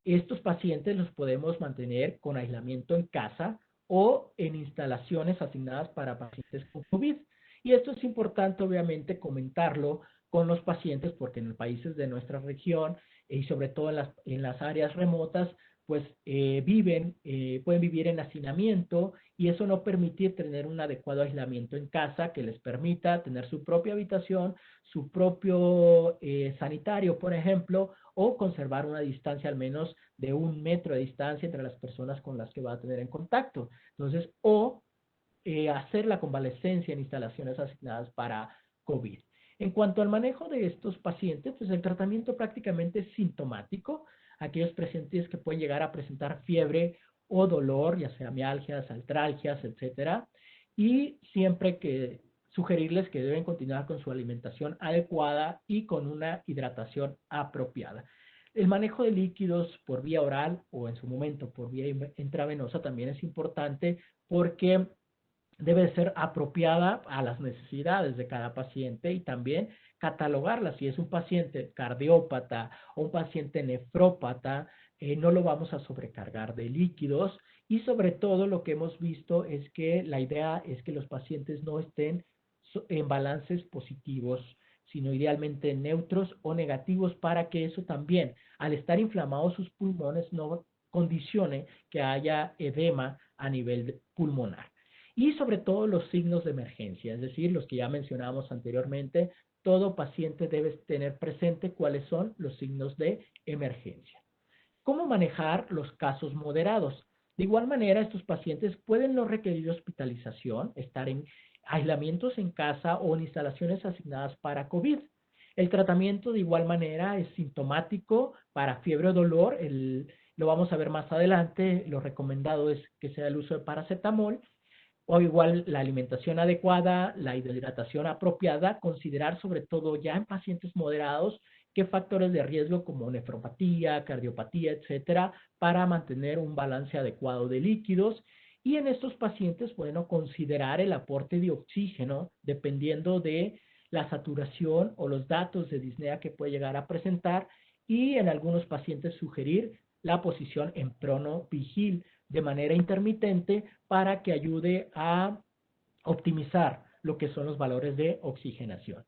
estos pacientes los podemos mantener con aislamiento en casa o en instalaciones asignadas para pacientes con COVID. Y esto es importante, obviamente, comentarlo con los pacientes porque en los países de nuestra región y sobre todo en las áreas remotas, pues pueden vivir en hacinamiento y eso no permitir tener un adecuado aislamiento en casa que les permita tener su propia habitación, su propio sanitario, por ejemplo, o conservar una distancia al menos de 1 metro de distancia entre las personas con las que va a tener en contacto. Entonces, hacer la convalescencia en instalaciones asignadas para COVID. En cuanto al manejo de estos pacientes, pues el tratamiento prácticamente es sintomático. Aquellos pacientes que pueden llegar a presentar fiebre o dolor, ya sea mialgias, artralgias, etcétera, y siempre que sugerirles que deben continuar con su alimentación adecuada y con una hidratación apropiada. El manejo de líquidos por vía oral o en su momento por vía intravenosa también es importante porque debe ser apropiada a las necesidades de cada paciente y también catalogarla. Si es un paciente cardiópata o un paciente nefrópata, no lo vamos a sobrecargar de líquidos y sobre todo lo que hemos visto es que la idea es que los pacientes no estén en balances positivos, sino idealmente neutros o negativos para que eso también, al estar inflamados sus pulmones, no condicione que haya edema a nivel pulmonar. Y sobre todo los signos de emergencia, es decir, los que ya mencionamos anteriormente, todo paciente debe tener presente cuáles son los signos de emergencia. ¿Cómo manejar los casos moderados? De igual manera, estos pacientes pueden no requerir hospitalización, estar en aislamientos en casa o en instalaciones asignadas para COVID. El tratamiento de igual manera es sintomático para fiebre o dolor, lo vamos a ver más adelante, lo recomendado es que sea el uso de paracetamol o igual la alimentación adecuada, la hidratación apropiada, considerar sobre todo ya en pacientes moderados qué factores de riesgo como nefropatía, cardiopatía, etcétera, para mantener un balance adecuado de líquidos. Y en estos pacientes, bueno, considerar el aporte de oxígeno dependiendo de la saturación o los datos de disnea que puede llegar a presentar y en algunos pacientes sugerir la posición en prono-vigil de manera intermitente para que ayude a optimizar lo que son los valores de oxigenación.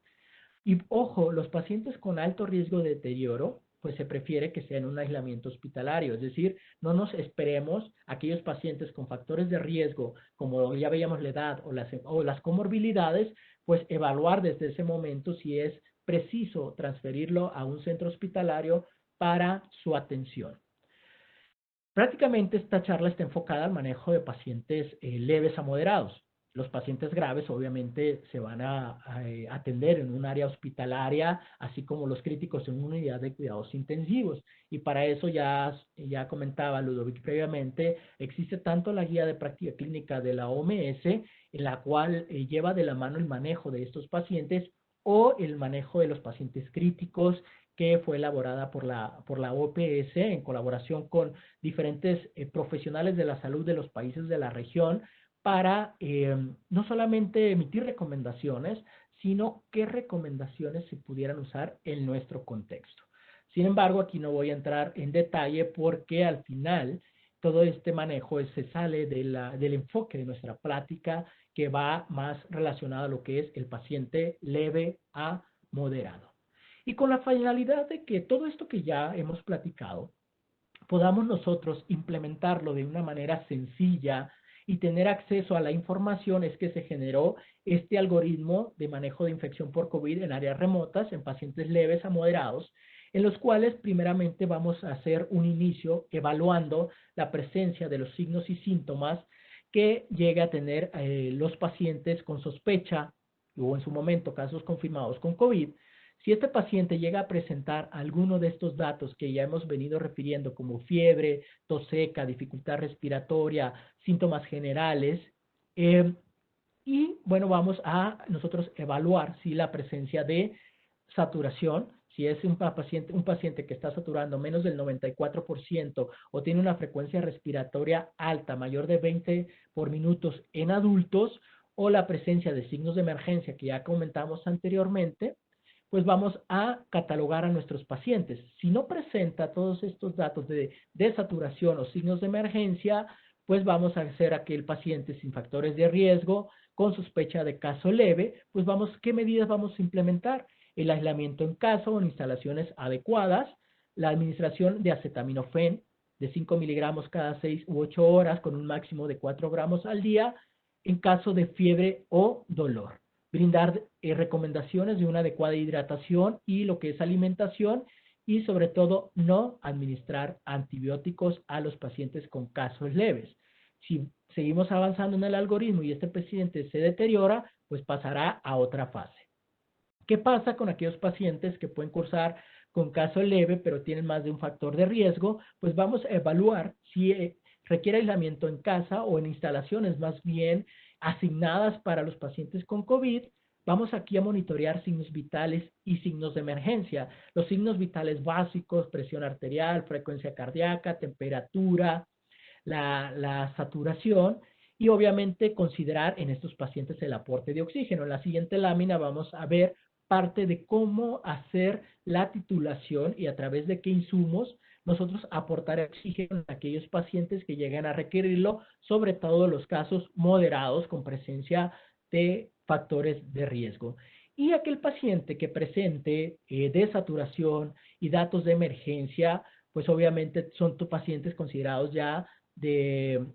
Y ojo, los pacientes con alto riesgo de deterioro, pues se prefiere que sea en un aislamiento hospitalario, es decir, no nos esperemos a aquellos pacientes con factores de riesgo, como ya veíamos la edad o las comorbilidades, pues evaluar desde ese momento si es preciso transferirlo a un centro hospitalario para su atención. Prácticamente esta charla está enfocada al manejo de pacientes leves a moderados. Los pacientes graves obviamente se van a atender en un área hospitalaria, así como los críticos en una unidad de cuidados intensivos. Y para eso ya comentaba Ludovic previamente, existe tanto la guía de práctica clínica de la OMS, en la cual lleva de la mano el manejo de estos pacientes o el manejo de los pacientes críticos, que fue elaborada por la OPS en colaboración con diferentes profesionales de la salud de los países de la región para no solamente emitir recomendaciones, sino qué recomendaciones se pudieran usar en nuestro contexto. Sin embargo, aquí no voy a entrar en detalle porque al final todo este manejo se sale del enfoque de nuestra plática que va más relacionado a lo que es el paciente leve a moderado. Y con la finalidad de que todo esto que ya hemos platicado podamos nosotros implementarlo de una manera sencilla y tener acceso a la información, es que se generó este algoritmo de manejo de infección por COVID en áreas remotas, en pacientes leves a moderados, en los cuales primeramente vamos a hacer un inicio evaluando la presencia de los signos y síntomas que llegue a tener los pacientes con sospecha o en su momento casos confirmados con COVID. Si este paciente llega a presentar alguno de estos datos que ya hemos venido refiriendo como fiebre, tos seca, dificultad respiratoria, síntomas generales, y bueno, vamos a nosotros evaluar si la presencia de saturación, si es un paciente que está saturando menos del 94% o tiene una frecuencia respiratoria alta, mayor de 20 por minutos en adultos, o la presencia de signos de emergencia que ya comentamos anteriormente, pues vamos a catalogar a nuestros pacientes. Si no presenta todos estos datos de desaturación o signos de emergencia, pues vamos a hacer aquel paciente sin factores de riesgo, con sospecha de caso leve, pues ¿qué medidas vamos a implementar? El aislamiento en casa o en instalaciones adecuadas, la administración de acetaminofén de 5 miligramos cada 6 u 8 horas con un máximo de 4 gramos al día en caso de fiebre o dolor. Brindar recomendaciones de una adecuada hidratación y lo que es alimentación y sobre todo no administrar antibióticos a los pacientes con casos leves. Si seguimos avanzando en el algoritmo y este paciente se deteriora, pues pasará a otra fase. ¿Qué pasa con aquellos pacientes que pueden cursar con caso leve pero tienen más de un factor de riesgo? Pues vamos a evaluar si requiere aislamiento en casa o en instalaciones más bien asignadas para los pacientes con COVID. Vamos aquí a monitorear signos vitales y signos de emergencia. Los signos vitales básicos, presión arterial, frecuencia cardíaca, temperatura, la saturación y obviamente considerar en estos pacientes el aporte de oxígeno. En la siguiente lámina vamos a ver parte de cómo hacer la titulación y a través de qué insumos nosotros aportar oxígeno a aquellos pacientes que lleguen a requerirlo, sobre todo en los casos moderados con presencia de factores de riesgo. Y aquel paciente que presente desaturación y datos de emergencia, pues obviamente son pacientes considerados ya puede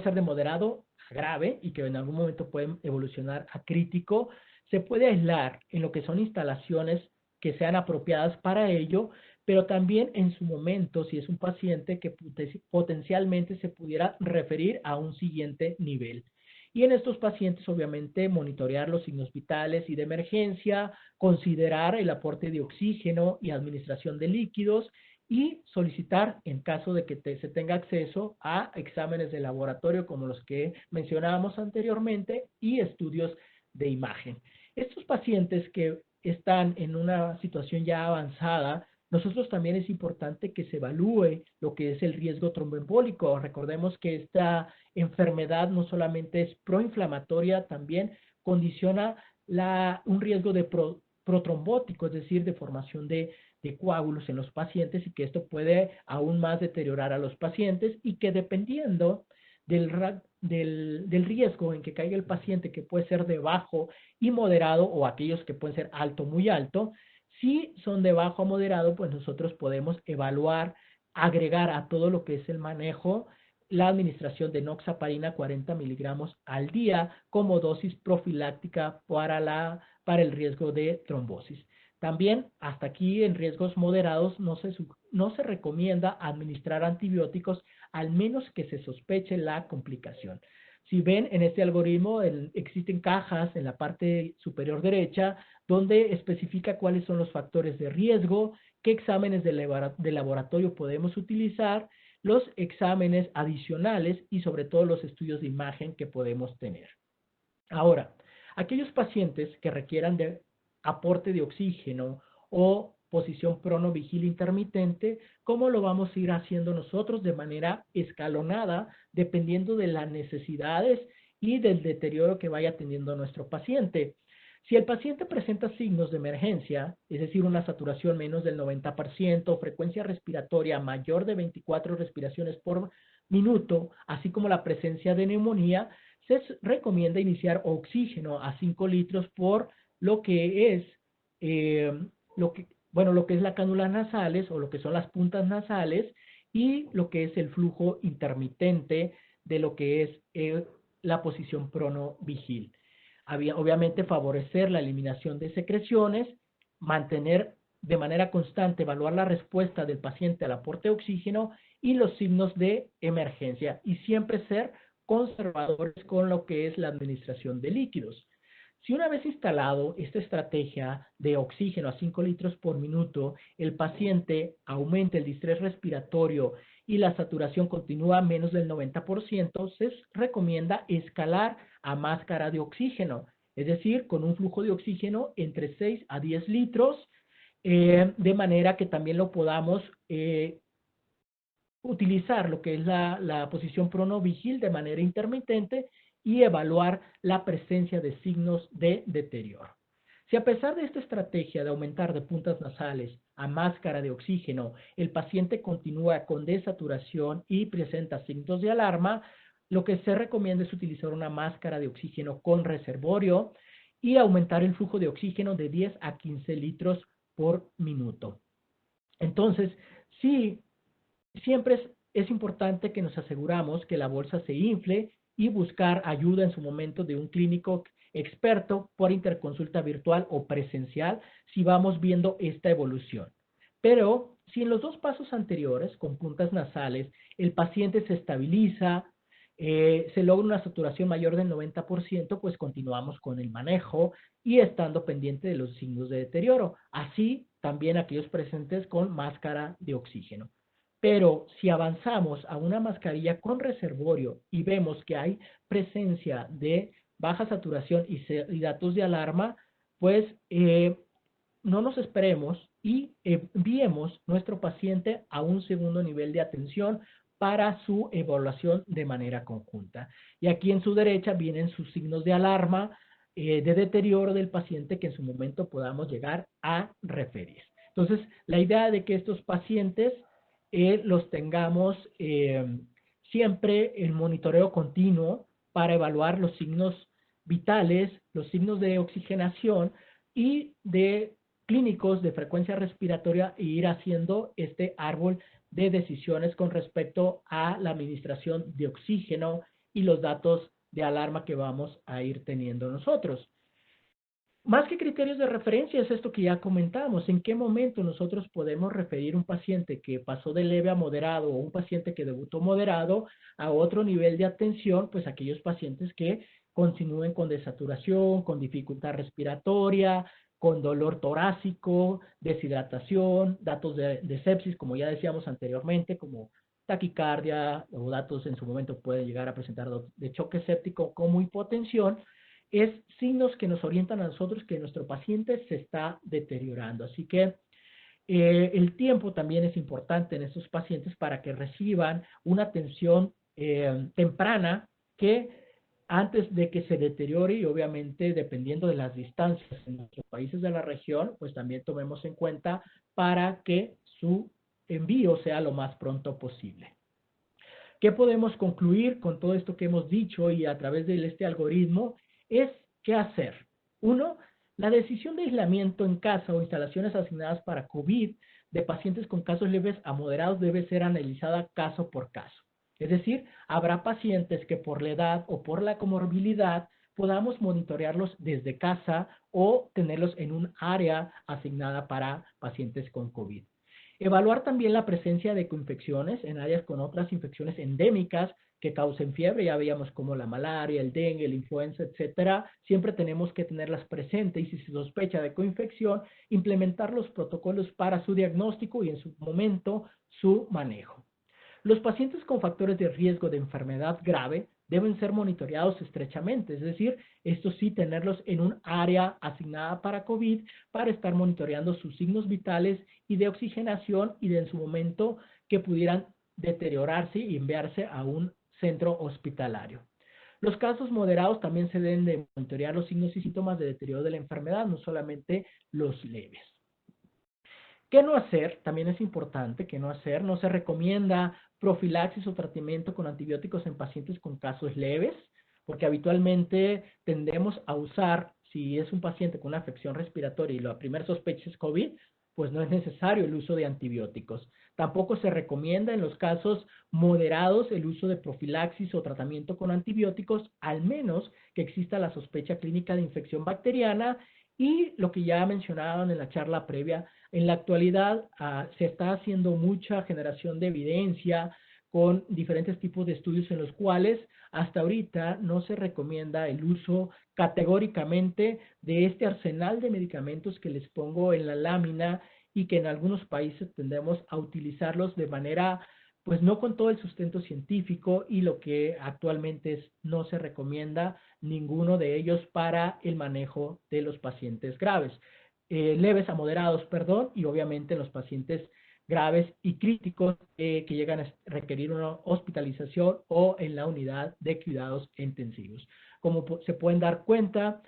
ser de moderado a grave y que en algún momento pueden evolucionar a crítico. Se puede aislar en lo que son instalaciones que sean apropiadas para ello, pero también en su momento, si es un paciente que potencialmente se pudiera referir a un siguiente nivel. Y en estos pacientes, obviamente, monitorear los signos vitales y de emergencia, considerar el aporte de oxígeno y administración de líquidos y solicitar, en caso de que se tenga acceso a exámenes de laboratorio como los que mencionábamos anteriormente y estudios de imagen. Estos pacientes que están en una situación ya avanzada, nosotros también es importante que se evalúe lo que es el riesgo tromboembólico. Recordemos que esta enfermedad no solamente es proinflamatoria, también condiciona un riesgo de protrombótico, es decir, de formación de coágulos en los pacientes y que esto puede aún más deteriorar a los pacientes y que dependiendo del riesgo en que caiga el paciente, que puede ser de bajo y moderado o aquellos que pueden ser alto, muy alto, si son de bajo a moderado, pues nosotros podemos evaluar, agregar a todo lo que es el manejo la administración de enoxaparina 40 miligramos al día como dosis profiláctica para el riesgo de trombosis. También, hasta aquí en riesgos moderados, no se recomienda administrar antibióticos al menos que se sospeche la complicación. Si ven en este algoritmo, existen cajas en la parte superior derecha donde especifica cuáles son los factores de riesgo, qué exámenes de laboratorio podemos utilizar, los exámenes adicionales y sobre todo los estudios de imagen que podemos tener. Ahora, aquellos pacientes que requieran de aporte de oxígeno o posición prono-vigil intermitente, ¿cómo lo vamos a ir haciendo nosotros? De manera escalonada, dependiendo de las necesidades y del deterioro que vaya teniendo nuestro paciente. Si el paciente presenta signos de emergencia, es decir, una saturación menos del 90%, frecuencia respiratoria mayor de 24 respiraciones por minuto, así como la presencia de neumonía, se recomienda iniciar oxígeno a 5 litros por lo que es lo que es la cánula nasales o lo que son las puntas nasales y lo que es el flujo intermitente de lo que es la posición prono-vigil. Obviamente favorecer la eliminación de secreciones, mantener de manera constante, evaluar la respuesta del paciente al aporte de oxígeno y los signos de emergencia y siempre ser conservadores con lo que es la administración de líquidos. Si una vez instalado esta estrategia de oxígeno a 5 litros por minuto, el paciente aumenta el distrés respiratorio y la saturación continúa a menos del 90%, se recomienda escalar a máscara de oxígeno, es decir, con un flujo de oxígeno entre 6 a 10 litros, de manera que también lo podamos utilizar lo que es la posición prono-vigil de manera intermitente y evaluar la presencia de signos de deterioro. Si a pesar de esta estrategia de aumentar de puntas nasales a máscara de oxígeno, el paciente continúa con desaturación y presenta signos de alarma, lo que se recomienda es utilizar una máscara de oxígeno con reservorio y aumentar el flujo de oxígeno de 10 a 15 litros por minuto. Entonces, sí, siempre es importante que nos aseguramos que la bolsa se infle y buscar ayuda en su momento de un clínico experto por interconsulta virtual o presencial si vamos viendo esta evolución. Pero si en los dos pasos anteriores, con puntas nasales, el paciente se estabiliza, se logra una saturación mayor del 90%, pues continuamos con el manejo y estando pendiente de los signos de deterioro. Así también aquellos presentes con máscara de oxígeno. Pero si avanzamos a una mascarilla con reservorio y vemos que hay presencia de baja saturación y datos de alarma, pues no nos esperemos y enviemos nuestro paciente a un segundo nivel de atención para su evaluación de manera conjunta. Y aquí en su derecha vienen sus signos de alarma, de deterioro del paciente que en su momento podamos llegar a referir. Entonces, la idea de que estos pacientes los tengamos siempre en monitoreo continuo para evaluar los signos vitales, los signos de oxigenación y de clínicos de frecuencia respiratoria e ir haciendo este árbol de decisiones con respecto a la administración de oxígeno y los datos de alarma que vamos a ir teniendo nosotros. Más que criterios de referencia es esto que ya comentamos, en qué momento nosotros podemos referir un paciente que pasó de leve a moderado o un paciente que debutó moderado a otro nivel de atención, pues aquellos pacientes que continúen con desaturación, con dificultad respiratoria, con dolor torácico, deshidratación, datos de sepsis, como ya decíamos anteriormente, como taquicardia o datos en su momento puede llegar a presentar de choque séptico como hipotensión, es signos que nos orientan a nosotros que nuestro paciente se está deteriorando. Así que el tiempo también es importante en estos pacientes para que reciban una atención temprana que antes de que se deteriore y obviamente dependiendo de las distancias en nuestros países de la región, pues también tomemos en cuenta para que su envío sea lo más pronto posible. ¿Qué podemos concluir con todo esto que hemos dicho y a través de este algoritmo? Es qué hacer. Uno, la decisión de aislamiento en casa o instalaciones asignadas para COVID de pacientes con casos leves a moderados debe ser analizada caso por caso. Es decir, habrá pacientes que por la edad o por la comorbilidad podamos monitorearlos desde casa o tenerlos en un área asignada para pacientes con COVID. Evaluar también la presencia de coinfecciones en áreas con otras infecciones endémicas que causen fiebre, ya veíamos como la malaria, el dengue, la influenza, etcétera. Siempre tenemos que tenerlas presentes y si se sospecha de coinfección, implementar los protocolos para su diagnóstico y en su momento su manejo. Los pacientes con factores de riesgo de enfermedad grave deben ser monitoreados estrechamente, es decir, estos sí tenerlos en un área asignada para COVID para estar monitoreando sus signos vitales y de oxigenación y de en su momento que pudieran deteriorarse y enviarse a un centro hospitalario. Los casos moderados también se deben de monitorear los signos y síntomas de deterioro de la enfermedad, no solamente los leves. ¿Qué no hacer? También es importante que no hacer. No se recomienda profilaxis o tratamiento con antibióticos en pacientes con casos leves, porque habitualmente tendemos a usar, si es un paciente con una afección respiratoria y la primera sospecha es COVID, pues no es necesario el uso de antibióticos. Tampoco se recomienda en los casos moderados el uso de profilaxis o tratamiento con antibióticos, al menos que exista la sospecha clínica de infección bacteriana y lo que ya mencionaban en la charla previa, en la actualidad se está haciendo mucha generación de evidencia con diferentes tipos de estudios en los cuales hasta ahorita no se recomienda el uso categóricamente de este arsenal de medicamentos que les pongo en la lámina y que en algunos países tendemos a utilizarlos de manera, pues no con todo el sustento científico y lo que actualmente no se recomienda ninguno de ellos para el manejo de los pacientes graves. Leves a moderados, perdón, y obviamente los pacientes graves y críticos que llegan a requerir una hospitalización o en la unidad de cuidados intensivos. Como se pueden dar cuenta,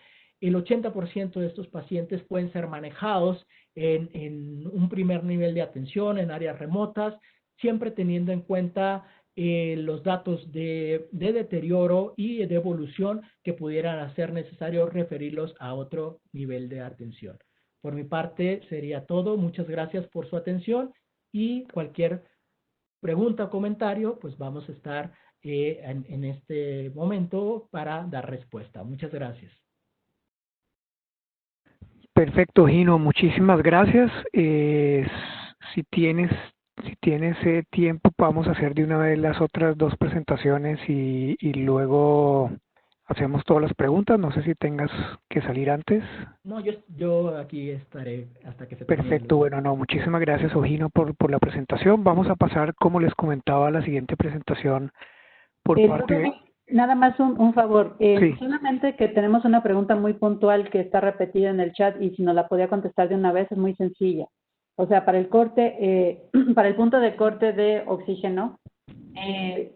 el 80% de estos pacientes pueden ser manejados en un primer nivel de atención en áreas remotas, siempre teniendo en cuenta los datos de deterioro y de evolución que pudieran hacer necesario referirlos a otro nivel de atención. Por mi parte sería todo. Muchas gracias por su atención y cualquier pregunta o comentario, pues vamos a estar en este momento para dar respuesta. Muchas gracias. Perfecto, Gino, muchísimas gracias. Si tienes, si tienes tiempo, vamos a hacer de una vez las otras dos presentaciones y luego hacemos todas las preguntas. No sé si tengas que salir antes. No, yo aquí estaré hasta que se termine. Perfecto, bueno, no, muchísimas gracias, Gino, por la presentación. Vamos a pasar, como les comentaba, a la siguiente presentación por parte... Nada más un favor, Sí. solamente que tenemos una pregunta muy puntual que está repetida en el chat y si nos la podía contestar de una vez es muy sencilla. O sea, para el corte, para el punto de corte de oxígeno,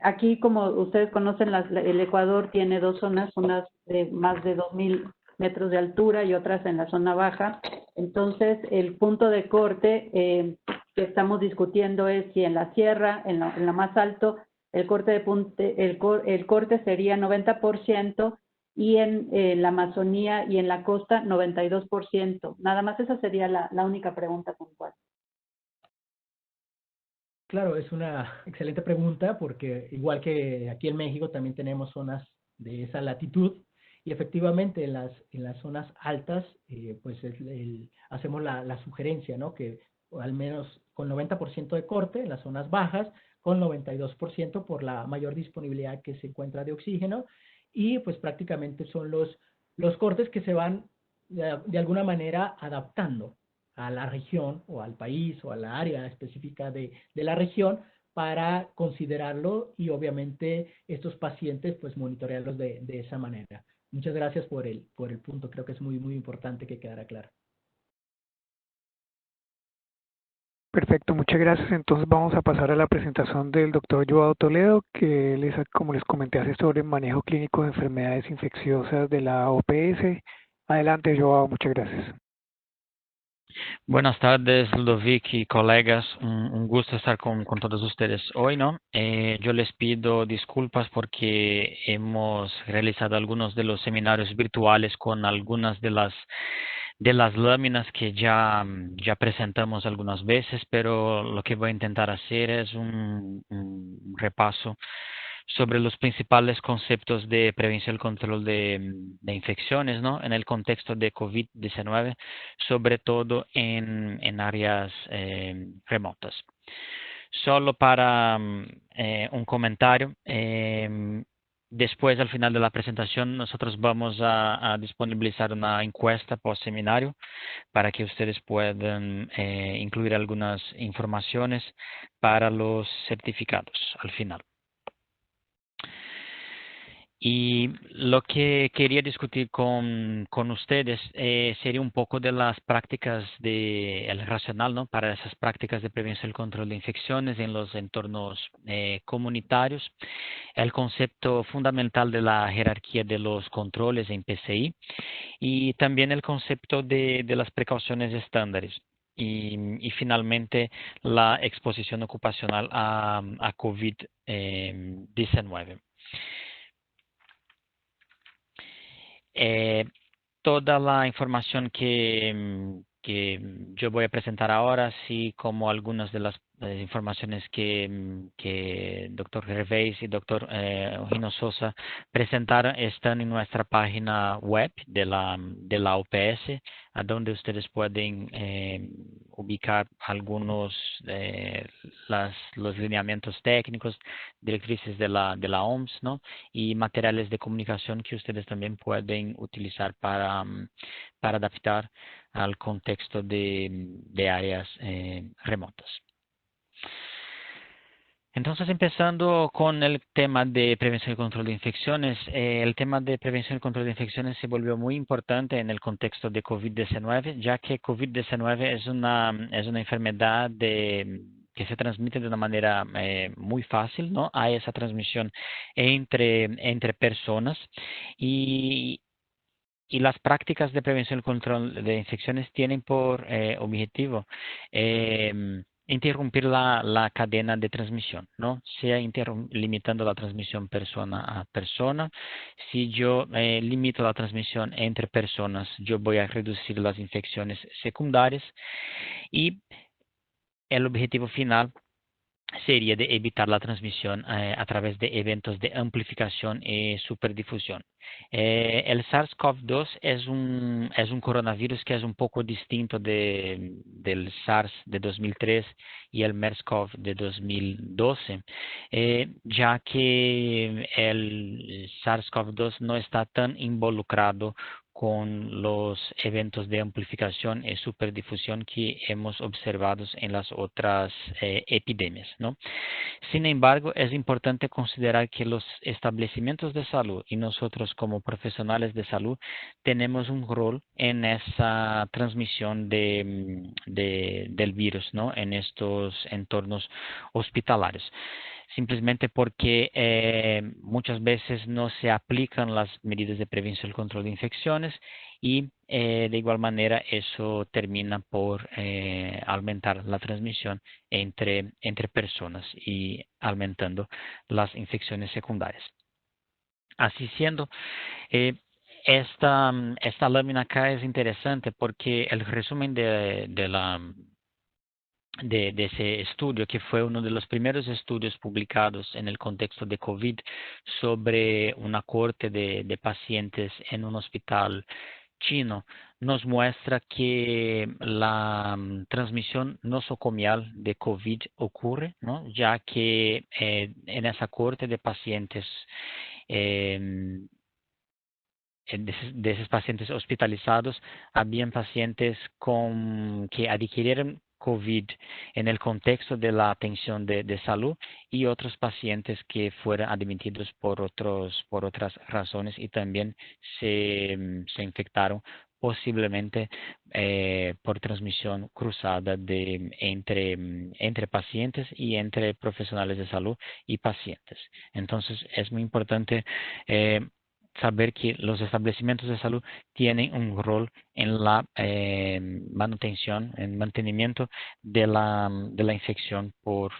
aquí como ustedes conocen, el Ecuador tiene dos zonas, unas de más de 2,000 metros de altura y otras en la zona baja. Entonces, el punto de corte que estamos discutiendo es si en la sierra, en la más alto, el corte sería 90% y en la Amazonía y en la costa 92%. Nada más esa sería la única pregunta puntual. Claro, es una excelente pregunta porque igual que aquí en México también tenemos zonas de esa latitud y efectivamente en las zonas altas pues hacemos la sugerencia, ¿no? Que al menos con 90% de corte en las zonas bajas, con 92% por la mayor disponibilidad que se encuentra de oxígeno y pues prácticamente son los cortes que se van de alguna manera adaptando a la región o al país o a la área específica de la región para considerarlo y obviamente estos pacientes pues monitorearlos de esa manera. Muchas gracias por el punto, creo que es muy importante que quedara claro. Perfecto, muchas gracias. Entonces vamos a pasar a la presentación del doctor Joao Toledo, que él es, como les comenté, asesor en manejo clínico de enfermedades infecciosas de la OPS. Adelante, Joao, muchas gracias. Buenas tardes, Ludovic y colegas. Un gusto estar con todos ustedes hoy, ¿no? Yo les pido disculpas porque hemos realizado algunos de los seminarios virtuales con algunas de las láminas que ya presentamos algunas veces, pero lo que voy a intentar hacer es un repaso sobre los principales conceptos de prevención y control de infecciones, ¿no? En el contexto de COVID-19, sobre todo en áreas remotas. Solo para un comentario, después al final de la presentación nosotros vamos a disponibilizar una encuesta post seminario para que ustedes puedan incluir algunas informaciones para los certificados al final. Y lo que quería discutir con ustedes sería un poco de las prácticas el racional, ¿no? Para esas prácticas de prevención y control de infecciones en los entornos comunitarios, el concepto fundamental de la jerarquía de los controles en PCI y también el concepto de las precauciones estándares. Y finalmente la exposición ocupacional a COVID-19. Toda la información que yo voy a presentar ahora, así como algunas de las informaciones que Dr. Gervais y Dr. Gino Sosa presentaron están en nuestra página web de la OPS, a donde ustedes pueden ubicar algunos los lineamientos técnicos, directrices de la OMS, ¿no? Y materiales de comunicación que ustedes también pueden utilizar para adaptar al contexto de áreas remotas. Entonces, empezando con el tema de prevención y control de infecciones, el tema de prevención y control de infecciones se volvió muy importante en el contexto de COVID-19, ya que COVID-19 es una enfermedad que se transmite de una manera muy fácil, ¿no? Hay esa transmisión entre personas y y las prácticas de prevención y control de infecciones tienen por objetivo interrumpir la cadena de transmisión, ¿no? Sea limitando la transmisión persona a persona. Si yo limito la transmisión entre personas, yo voy a reducir las infecciones secundarias y el objetivo final sería de evitar la transmisión a través de eventos de amplificación y superdifusión. El SARS-CoV-2 es un coronavirus que es un poco distinto del SARS de 2003 y el MERS-CoV de 2012, ya que el SARS-CoV-2 no está tan involucrado con los eventos de amplificación y superdifusión que hemos observado en las otras epidemias, ¿no? Sin embargo, es importante considerar que los establecimientos de salud y nosotros como profesionales de salud tenemos un rol en esa transmisión del virus, ¿no? En estos entornos hospitalarios. Simplemente porque muchas veces no se aplican las medidas de prevención y control de infecciones y de igual manera eso termina por aumentar la transmisión entre personas y aumentando las infecciones secundarias. Así siendo, esta lámina acá es interesante porque el resumen de ese estudio, que fue uno de los primeros estudios publicados en el contexto de COVID sobre una cohorte de pacientes en un hospital chino, nos muestra que la transmisión nosocomial de COVID ocurre, ¿no? Ya que en esa cohorte de pacientes eh, de esos pacientes hospitalizados, habían pacientes que adquirieron COVID en el contexto de la atención de salud y otros pacientes que fueron admitidos por otras razones y también se infectaron posiblemente por transmisión cruzada entre pacientes y entre profesionales de salud y pacientes. Entonces es muy importante saber que los establecimientos de salud tienen un rol en la manutención, en mantenimiento de la infección por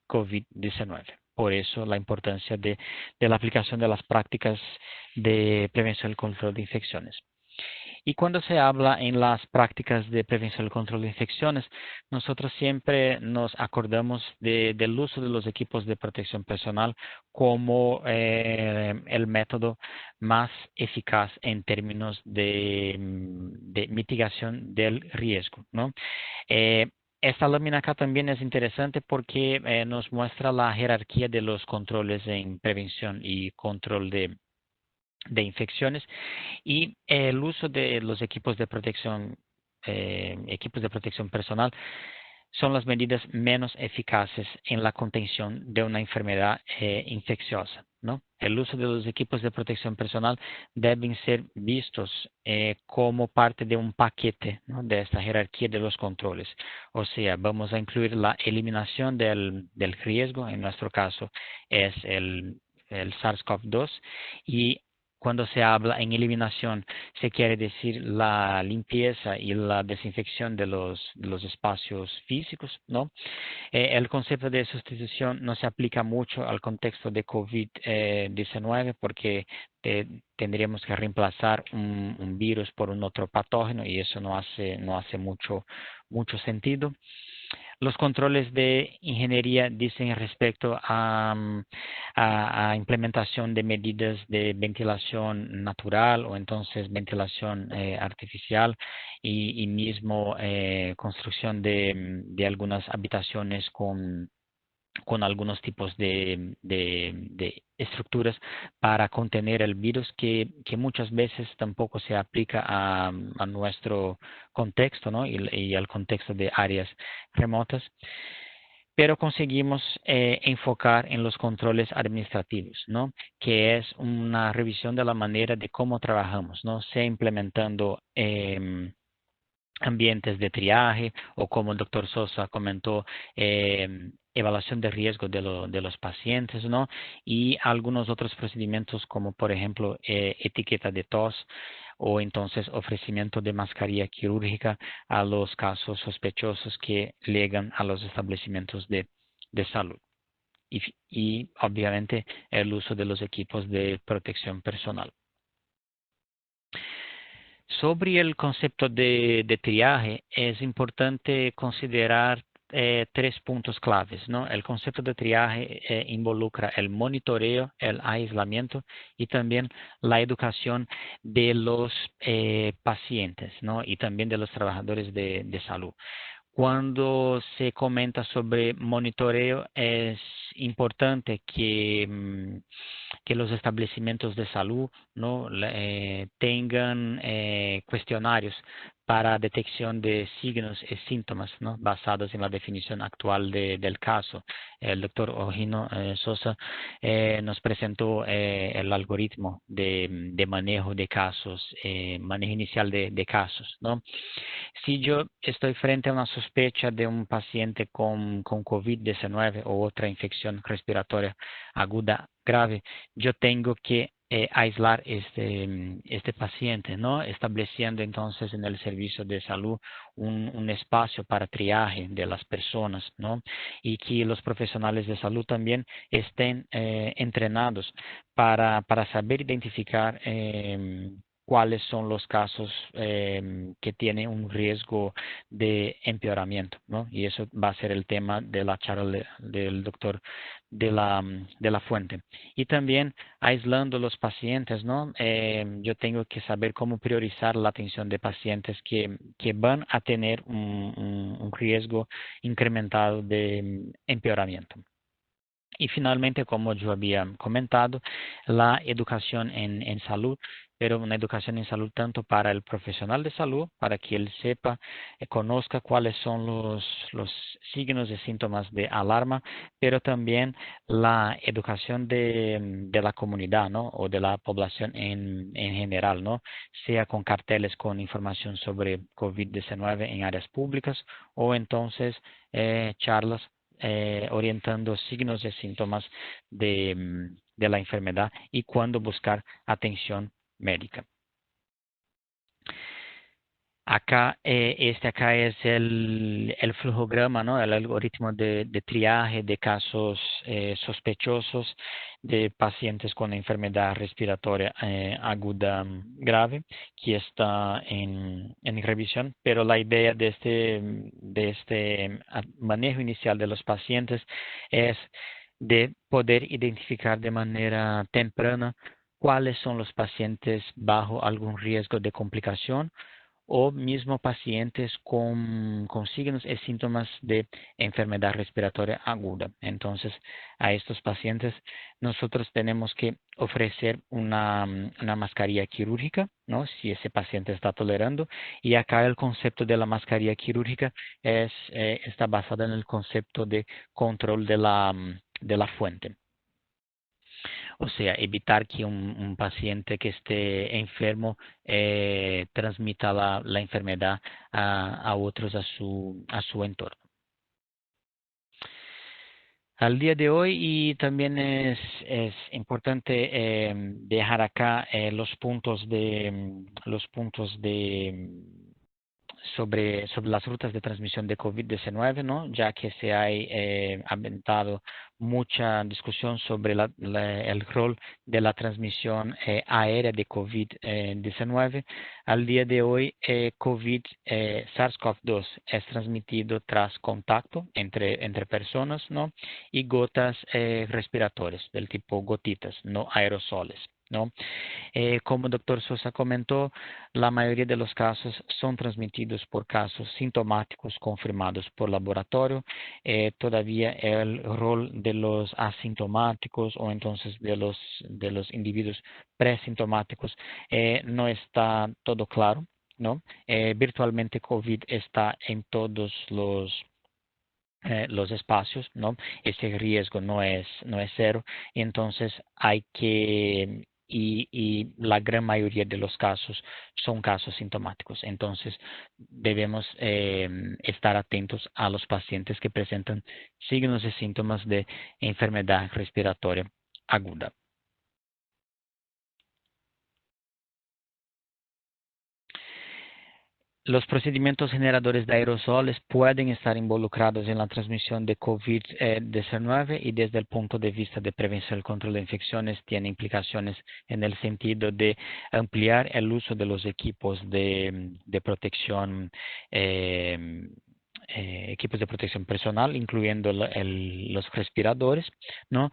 COVID-19. Por eso la importancia de la aplicación de las prácticas de prevención y control de infecciones. Y cuando se habla en las prácticas de prevención y control de infecciones, nosotros siempre nos acordamos del uso de los equipos de protección personal como el método más eficaz en términos de mitigación del riesgo, ¿no? Esta lámina acá también es interesante porque nos muestra la jerarquía de los controles en prevención y control de infecciones y el uso de los equipos de protección personal son las medidas menos eficaces en la contención de una enfermedad infecciosa, ¿no? El uso de los equipos de protección personal deben ser vistos como parte de un paquete, ¿no? De esta jerarquía de los controles. O sea, vamos a incluir la eliminación del riesgo, en nuestro caso es el SARS-CoV-2, y cuando se habla en eliminación, se quiere decir la limpieza y la desinfección de los espacios físicos, ¿no? El concepto de sustitución no se aplica mucho al contexto de COVID-19 porque tendríamos que reemplazar un virus por un otro patógeno y eso no hace mucho sentido. Los controles de ingeniería dicen respecto a implementación de medidas de ventilación natural o entonces ventilación artificial y mismo construcción de algunas habitaciones con algunos tipos de estructuras para contener el virus que muchas veces tampoco se aplica a nuestro contexto, ¿no? y al contexto de áreas remotas, pero conseguimos enfocar en los controles administrativos, ¿no? Que es una revisión de la manera de cómo trabajamos, ¿no? Sea implementando ambientes de triaje o como el doctor Sosa comentó, evaluación de riesgo de los pacientes, ¿no? Y algunos otros procedimientos como por ejemplo etiqueta de tos o entonces ofrecimiento de mascarilla quirúrgica a los casos sospechosos que llegan a los establecimientos de salud. Y obviamente el uso de los equipos de protección personal. Sobre el concepto de triaje, es importante considerar tres puntos claves, ¿no? El concepto de triaje involucra el monitoreo, el aislamiento y también la educación de los pacientes, ¿no? Y también de los trabajadores de salud. Cuando se comenta sobre monitoreo, es importante que los establecimientos de salud, ¿no? Tengan cuestionarios para detección de signos y síntomas, ¿no? Basados en la definición actual del caso. El doctor Ojino Sosa nos presentó el algoritmo de manejo de casos, manejo inicial de casos, ¿no? Si yo estoy frente a una sospecha de un paciente con COVID-19 o otra infección respiratoria aguda grave, yo tengo que aislar este paciente, ¿no? Estableciendo entonces en el servicio de salud un espacio para triaje de las personas, ¿no? Y que los profesionales de salud también estén entrenados para saber identificar cuáles son los casos que tienen un riesgo de empeoramiento, ¿no? Y eso va a ser el tema de la charla del doctor de la Fuente. Y también aislando los pacientes, ¿no? Yo tengo que saber cómo priorizar la atención de pacientes que van a tener un riesgo incrementado de empeoramiento. Y finalmente, como yo había comentado, la educación en salud, pero una educación en salud tanto para el profesional de salud, para que él sepa, conozca cuáles son los signos y síntomas de alarma, pero también la educación de la comunidad, ¿no? O de la población en general, ¿no? Sea con carteles con información sobre COVID-19 en áreas públicas o entonces charlas orientando signos y síntomas de la enfermedad y cuándo buscar atención médica. Acá, acá es el flujograma, ¿no? El algoritmo de triaje de casos sospechosos de pacientes con enfermedad respiratoria aguda grave, que está en revisión, pero la idea de este manejo inicial de los pacientes es de poder identificar de manera temprana cuáles son los pacientes bajo algún riesgo de complicación o mismo pacientes con signos y síntomas de enfermedad respiratoria aguda. Entonces, a estos pacientes nosotros tenemos que ofrecer una mascarilla quirúrgica, ¿no? Si ese paciente está tolerando. Y acá el concepto de la mascarilla quirúrgica está basado en el concepto de control de la fuente. O sea, evitar que un paciente que esté enfermo transmita la enfermedad a otros a su entorno. Al día de hoy, y también es importante dejar acá los puntos sobre las rutas de transmisión de COVID-19, ¿no? Ya que se ha aventado mucha discusión sobre el rol de la transmisión aérea de COVID-19. Al día de hoy, SARS-CoV-2 es transmitido tras contacto entre personas, ¿no? Y gotas respiratorias del tipo gotitas, no aerosoles, ¿no? Como el doctor Sosa comentó, la mayoría de los casos son transmitidos por casos sintomáticos confirmados por laboratorio. Todavía el rol de los asintomáticos o entonces de los individuos presintomáticos no está todo claro, ¿no? Virtualmente COVID está en todos los espacios, ¿no? Ese riesgo no es cero, entonces hay que y la gran mayoría de los casos son casos sintomáticos. Entonces debemos estar atentos a los pacientes que presentan signos y síntomas de enfermedad respiratoria aguda. los procedimientos generadores de aerosoles pueden estar involucrados en la transmisión de COVID-19 y desde el punto de vista de prevención y control de infecciones tiene implicaciones en el sentido de ampliar el uso de los equipos de protección equipos de protección personal, incluyendo los respiradores, ¿no?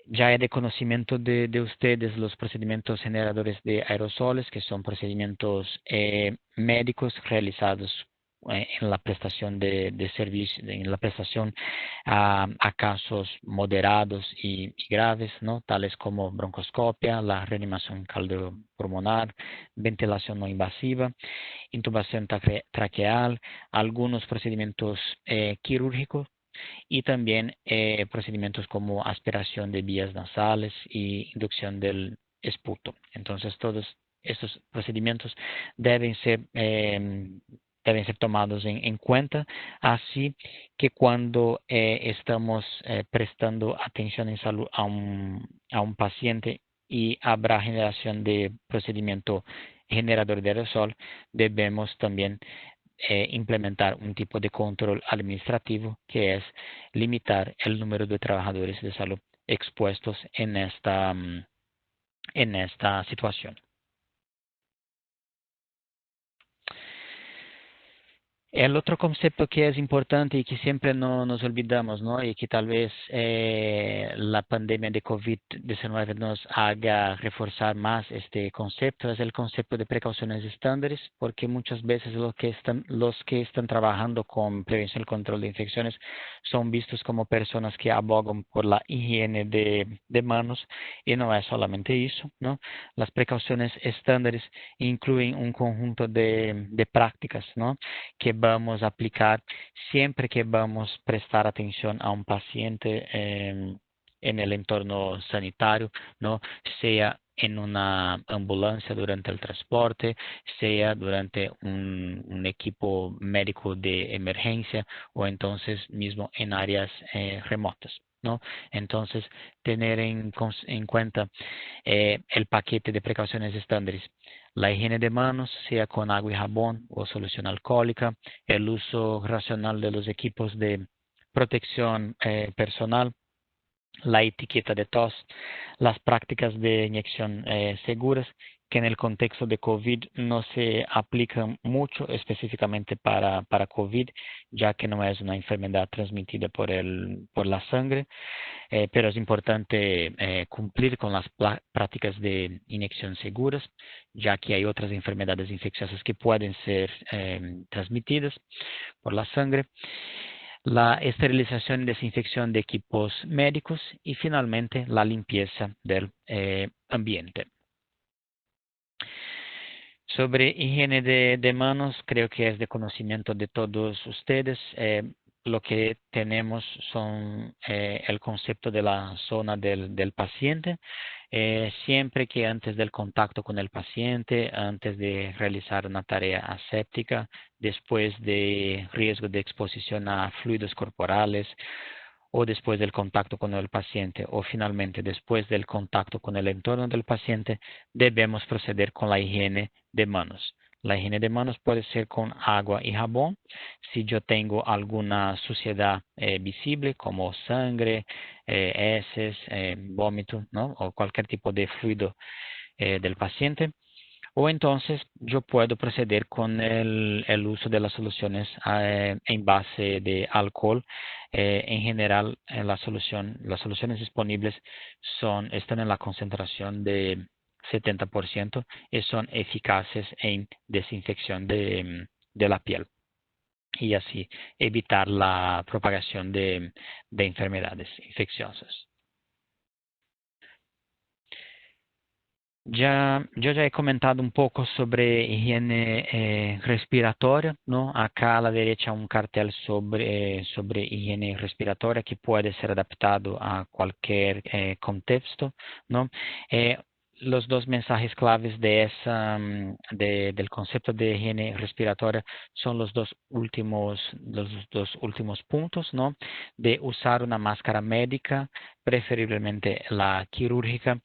Ya es de conocimiento de ustedes los procedimientos generadores de aerosoles, que son procedimientos médicos realizados en la prestación de servicio, en la prestación a casos moderados y graves, ¿no? Tales como broncoscopia, la reanimación cardiopulmonar, ventilación no invasiva, intubación traqueal, algunos procedimientos quirúrgicos y también procedimientos como aspiración de vías nasales y inducción del esputo. Entonces, todos estos procedimientos deben ser, tomados en cuenta, así que cuando estamos prestando atención en salud a un paciente y habrá generación de procedimiento generador de aerosol, debemos también implementar un tipo de control administrativo que es limitar el número de trabajadores de salud expuestos en esta situación. El otro concepto que es importante y que siempre no nos olvidamos, ¿no? Y que tal vez la pandemia de COVID-19 nos haga reforzar más este concepto es el concepto de precauciones estándares, porque muchas veces los que están trabajando con prevención y control de infecciones son vistos como personas que abogan por la higiene de manos y no es solamente eso, ¿no? Las precauciones estándares incluyen un conjunto de prácticas, ¿no? Que vamos a aplicar siempre que vamos a prestar atención a un paciente en el entorno sanitario, ¿no? Sea en una ambulancia durante el transporte, sea durante un equipo médico de emergencia o entonces mismo en áreas remotas, ¿no? Entonces, tener en cuenta el paquete de precauciones estándares. La higiene de manos, sea con agua y jabón o solución alcohólica, el uso racional de los equipos de protección personal, la etiqueta de tos, las prácticas de inyección seguras, que en el contexto de COVID no se aplican mucho específicamente para COVID, ya que no es una enfermedad transmitida por la sangre, pero es importante cumplir con las prácticas de inyección seguras, ya que hay otras enfermedades infecciosas que pueden ser transmitidas por la sangre. La esterilización y desinfección de equipos médicos y finalmente la limpieza del ambiente. Sobre higiene de manos, creo que es de conocimiento de todos ustedes. Lo que tenemos son el concepto de la zona del paciente. Siempre que antes del contacto con el paciente, antes de realizar una tarea aséptica, después de riesgo de exposición a fluidos corporales, o después del contacto con el paciente, o finalmente después del contacto con el entorno del paciente, debemos proceder con la higiene de manos. La higiene de manos puede ser con agua y jabón. Si yo tengo alguna suciedad visible, como sangre, heces, vómito, ¿no? O cualquier tipo de fluido del paciente, o entonces yo puedo proceder con el uso de las soluciones en base de alcohol. En general, las soluciones disponibles están en la concentración de 70% y son eficaces en desinfección de la piel y así evitar la propagación de enfermedades infecciosas. Yo ya he comentado un poco sobre higiene respiratoria, ¿no? Acá a la derecha un cartel sobre higiene respiratoria que puede ser adaptado a cualquier contexto, ¿no? los dos mensajes claves de del concepto de higiene respiratoria son los dos últimos puntos, ¿no? De usar una máscara médica, preferiblemente la quirúrgica,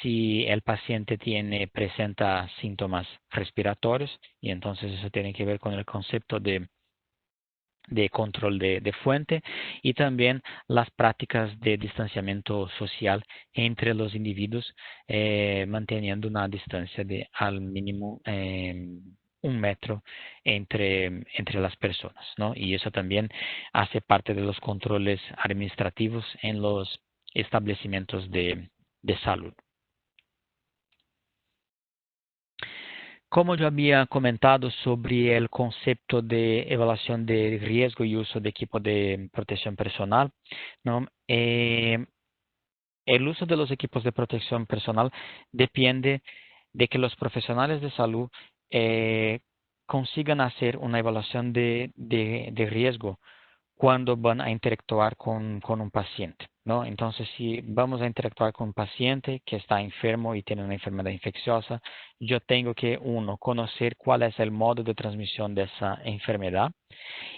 si el paciente presenta síntomas respiratorios, y entonces eso tiene que ver con el concepto de control de fuente, y también las prácticas de distanciamiento social entre los individuos, manteniendo una distancia de al mínimo 1 metro entre las personas, ¿no? Y eso también hace parte de los controles administrativos en los establecimientos de salud. Como yo había comentado sobre el concepto de evaluación de riesgo y uso de equipo de protección personal, ¿no? El uso de los equipos de protección personal depende de que los profesionales de salud consigan hacer una evaluación de riesgo cuando van a interactuar con un paciente, ¿no? Entonces, si vamos a interactuar con un paciente que está enfermo y tiene una enfermedad infecciosa, yo tengo que, uno, conocer cuál es el modo de transmisión de esa enfermedad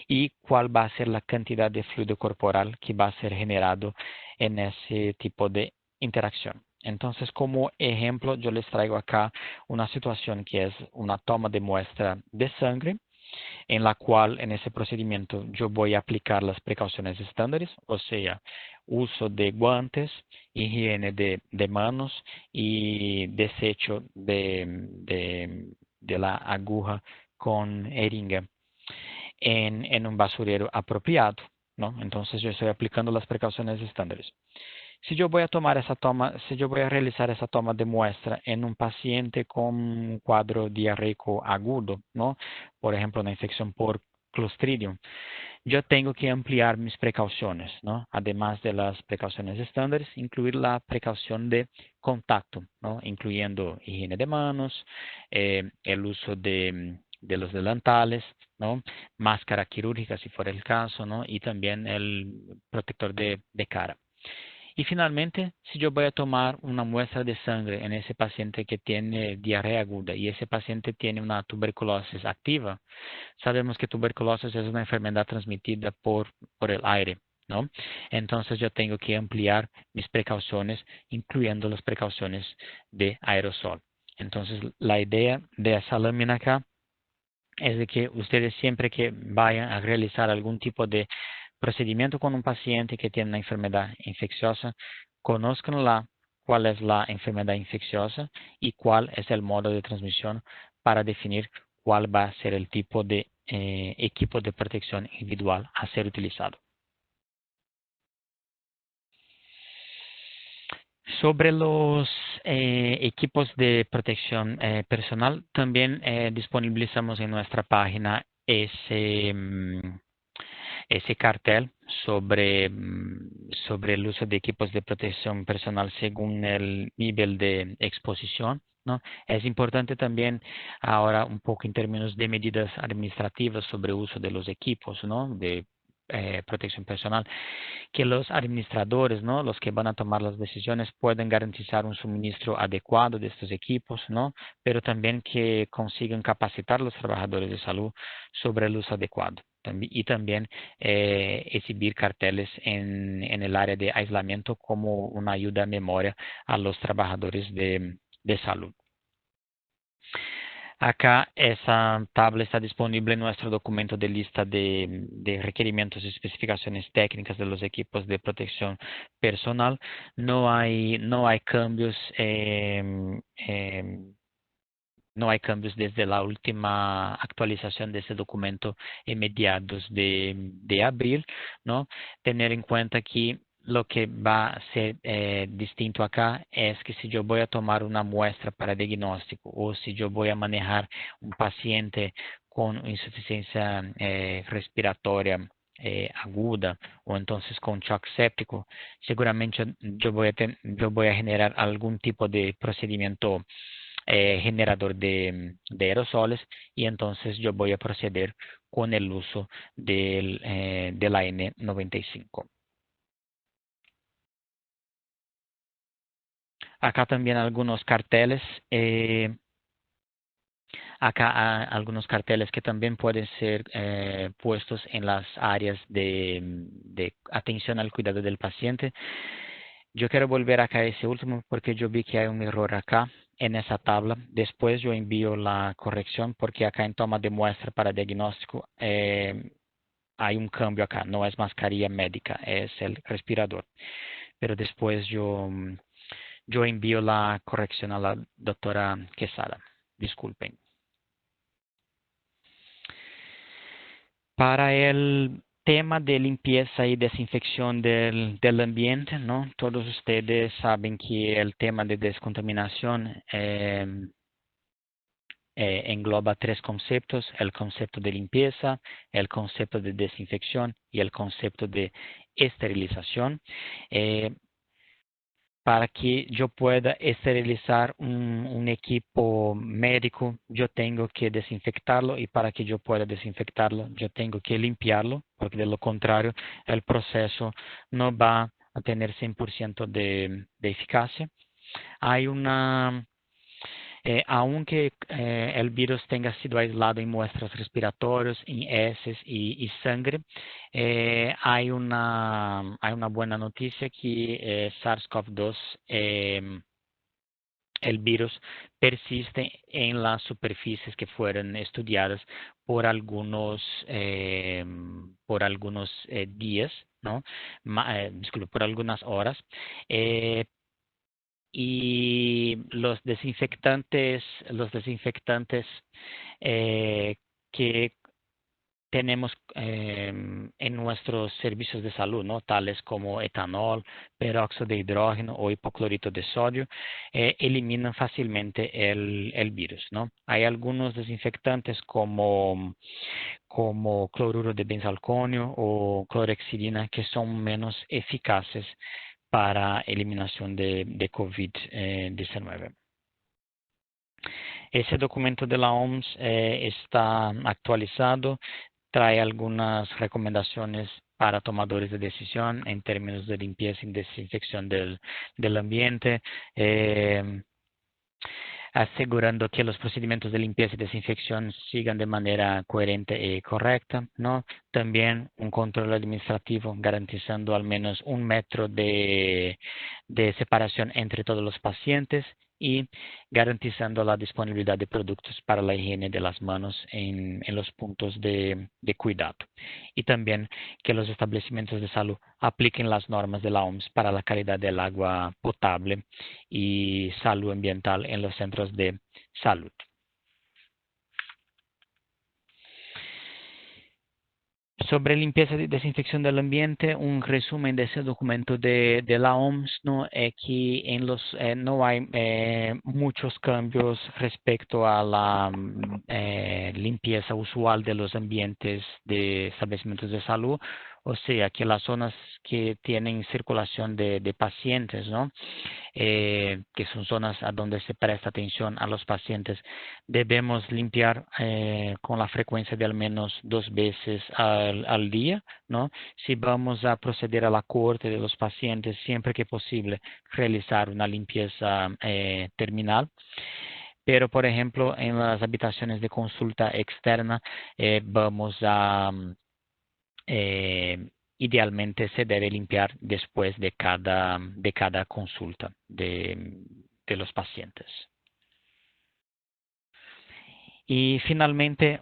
y cuál va a ser la cantidad de fluido corporal que va a ser generado en ese tipo de interacción. Entonces, como ejemplo, yo les traigo acá una situación que es una toma de muestra de sangre, en la cual en ese procedimiento yo voy a aplicar las precauciones estándares, o sea, uso de guantes, higiene de manos y desecho de la aguja con jeringa en un basurero apropiado, ¿no? Entonces yo estoy aplicando las precauciones estándares. Si yo voy a realizar esa toma de muestra en un paciente con un cuadro diarreico agudo, ¿no? Por ejemplo, una infección por Clostridium, yo tengo que ampliar mis precauciones, ¿no? Además de las precauciones estándares, incluir la precaución de contacto, ¿no? Incluyendo higiene de manos, el uso de los delantales, ¿no? Máscara quirúrgica si fuera el caso, ¿no? Y también el protector de cara. Y finalmente, si yo voy a tomar una muestra de sangre en ese paciente que tiene diarrea aguda y ese paciente tiene una tuberculosis activa, sabemos que tuberculosis es una enfermedad transmitida por el aire, ¿no? Entonces yo tengo que ampliar mis precauciones, incluyendo las precauciones de aerosol. Entonces la idea de esa lámina acá es de que ustedes siempre que vayan a realizar algún tipo de procedimiento con un paciente que tiene una enfermedad infecciosa, conozcan cuál es la enfermedad infecciosa y cuál es el modo de transmisión para definir cuál va a ser el tipo de equipo de protección individual a ser utilizado. Sobre los equipos de protección personal, también disponibilizamos en nuestra página ese cartel sobre el uso de equipos de protección personal según el nivel de exposición, ¿no? Es importante también ahora un poco en términos de medidas administrativas sobre el uso de los equipos, ¿no? De protección personal, que los administradores, ¿no? Los que van a tomar las decisiones pueden garantizar un suministro adecuado de estos equipos, ¿no? Pero también que consigan capacitar a los trabajadores de salud sobre el uso adecuado. Y también exhibir carteles en el área de aislamiento como una ayuda a memoria a los trabajadores de salud. Acá esa tabla está disponible en nuestro documento de lista de requerimientos y especificaciones técnicas de los equipos de protección personal. No hay cambios. No hay cambios desde la última actualización de ese documento en mediados de abril, ¿no? Tener en cuenta que lo que va a ser distinto acá es que si yo voy a tomar una muestra para diagnóstico o si yo voy a manejar un paciente con insuficiencia respiratoria aguda o entonces con shock séptico, seguramente yo voy a generar algún tipo de procedimiento generador de aerosoles y entonces yo voy a proceder con el uso de la N95. Acá también algunos carteles. Acá hay algunos carteles que también pueden ser puestos en las áreas de atención al cuidado del paciente. Yo quiero volver acá a ese último porque yo vi que hay un error acá en esa tabla. Después yo envío la corrección porque acá en toma de muestra para diagnóstico hay un cambio acá. No es mascarilla médica, es el respirador. Pero después yo envío la corrección a la doctora Quesada. Disculpen. Para el tema de limpieza y desinfección del ambiente, ¿no? Todos ustedes saben que el tema de descontaminación engloba tres conceptos: el concepto de limpieza, el concepto de desinfección y el concepto de esterilización. Para que yo pueda esterilizar un equipo médico, yo tengo que desinfectarlo, y para que yo pueda desinfectarlo, yo tengo que limpiarlo, porque de lo contrario, el proceso no va a tener 100% de eficacia. Hay una aunque el virus tenga sido aislado en muestras respiratorias, en heces y sangre, hay una buena noticia que SARS-CoV-2, el virus, persiste en las superficies que fueron estudiadas por algunos días, ¿no? Disculpe, por algunas horas. Y los desinfectantes que tenemos en nuestros servicios de salud, ¿no? Tales como etanol, peróxido de hidrógeno o hipoclorito de sodio, eliminan fácilmente el virus, ¿no? Hay algunos desinfectantes como cloruro de benzalconio o clorhexidina que son menos eficaces para eliminación de COVID-19. Ese documento de la OMS está actualizado, trae algunas recomendaciones para tomadores de decisión en términos de limpieza y desinfección del ambiente, asegurando que los procedimientos de limpieza y desinfección sigan de manera coherente y correcta, ¿no? También un control administrativo garantizando al menos 1 metro de separación entre todos los pacientes, y garantizando la disponibilidad de productos para la higiene de las manos en los puntos de cuidado. Y también que los establecimientos de salud apliquen las normas de la OMS para la calidad del agua potable y salud ambiental en los centros de salud. Sobre limpieza y desinfección del ambiente, un resumen de ese documento de la OMS, ¿no? Que no hay muchos cambios respecto a la limpieza usual de los ambientes de establecimientos de salud. O sea, que las zonas que tienen circulación de pacientes, ¿no? Que son zonas a donde se presta atención a los pacientes, debemos limpiar con la frecuencia de al menos 2 veces al día, ¿no? Si vamos a proceder a la cohorte de los pacientes, siempre que posible, realizar una limpieza terminal. Pero, por ejemplo, en las habitaciones de consulta externa, vamos a idealmente se debe limpiar después de cada consulta de los pacientes. Y finalmente,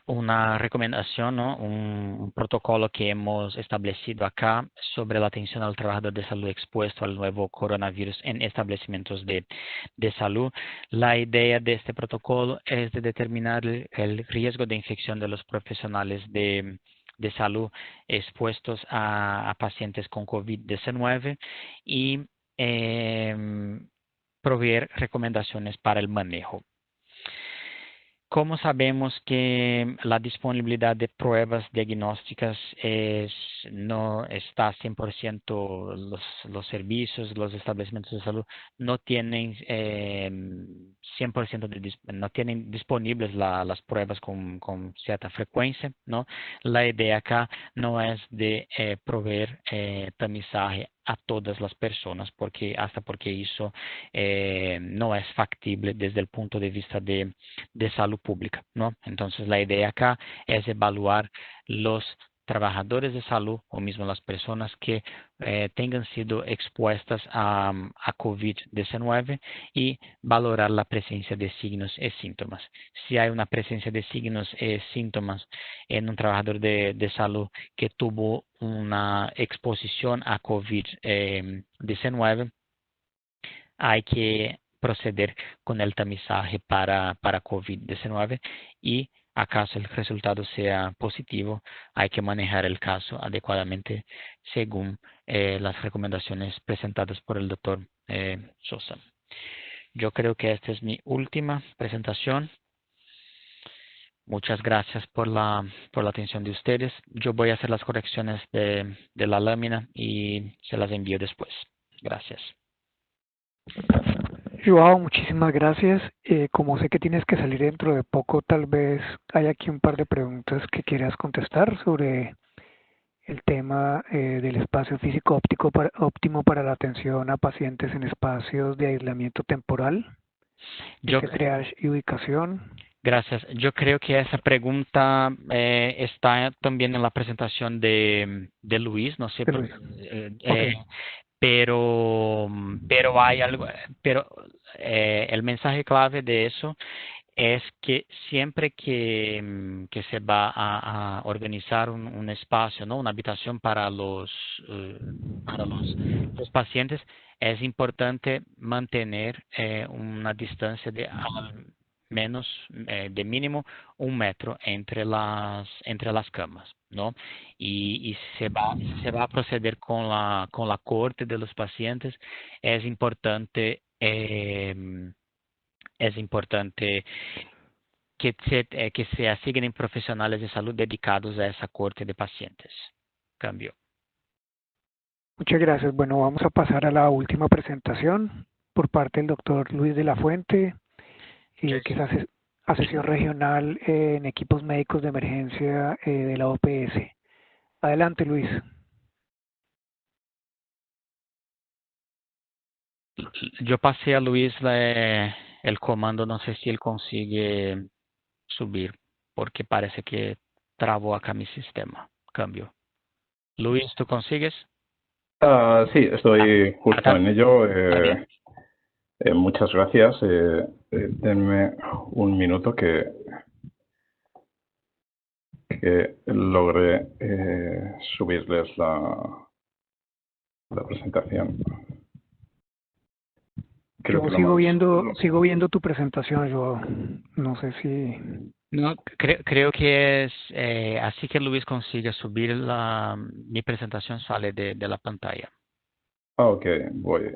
una recomendación, ¿no? Un protocolo que hemos establecido acá sobre la atención al trabajador de salud expuesto al nuevo coronavirus en establecimientos de salud. La idea de este protocolo es de determinar el riesgo de infección de los profesionales de salud expuestos a pacientes con COVID-19 y proveer recomendaciones para el manejo. ¿Cómo sabemos que la disponibilidad de pruebas diagnósticas no está 100%? Los servicios, los establecimientos de salud no tienen 100% no tienen disponibles las pruebas con cierta frecuencia, ¿no? La idea acá no es de proveer tamizaje a todas las personas, porque eso no es factible desde el punto de vista de salud pública, ¿no? Entonces, la idea acá es evaluar los trabajadores de salud o mismo las personas que tengan sido expuestas a COVID-19 y valorar la presencia de signos y síntomas. Si hay una presencia de signos y síntomas en un trabajador de salud que tuvo una exposición a COVID-19, hay que proceder con el tamizaje para COVID-19 y acaso el resultado sea positivo, hay que manejar el caso adecuadamente según las recomendaciones presentadas por el doctor Sosa. Yo creo que esta es mi última presentación. Muchas gracias por la atención de ustedes. Yo voy a hacer las correcciones de la lámina y se las envío después. Gracias. Joao, muchísimas gracias. Como sé que tienes que salir dentro de poco, tal vez hay aquí un par de preguntas que quieras contestar sobre el tema del espacio físico óptimo para la atención a pacientes en espacios de aislamiento temporal, triage y ubicación. Gracias. Yo creo que esa pregunta está también en la presentación de Luis, no sé. Luis. Okay. Pero hay algo, el mensaje clave de eso es que siempre que se va a organizar un espacio, ¿no? Una habitación para los pacientes, es importante mantener una distancia de al menos de mínimo 1 metro entre las camas, ¿no? Y se va a proceder con la corte de los pacientes, es importante que se asignen profesionales de salud dedicados a esa corte de pacientes. Cambio. Muchas gracias. Bueno, vamos a pasar a la última presentación por parte del doctor Luis de la Fuente, que es asesor regional en equipos médicos de emergencia de la OPS. Adelante, Luis. Yo pasé a Luis el comando, no sé si él consigue subir, porque parece que trabó acá mi sistema. Cambio. Luis, ¿tú consigues? Sí, estoy justo en ello. Muchas gracias. Denme un minuto que logre subirles la presentación. Yo sigo viendo tu presentación, yo no sé si... No, creo que es así que Luis consigue subir mi presentación, sale de la pantalla. Ok, voy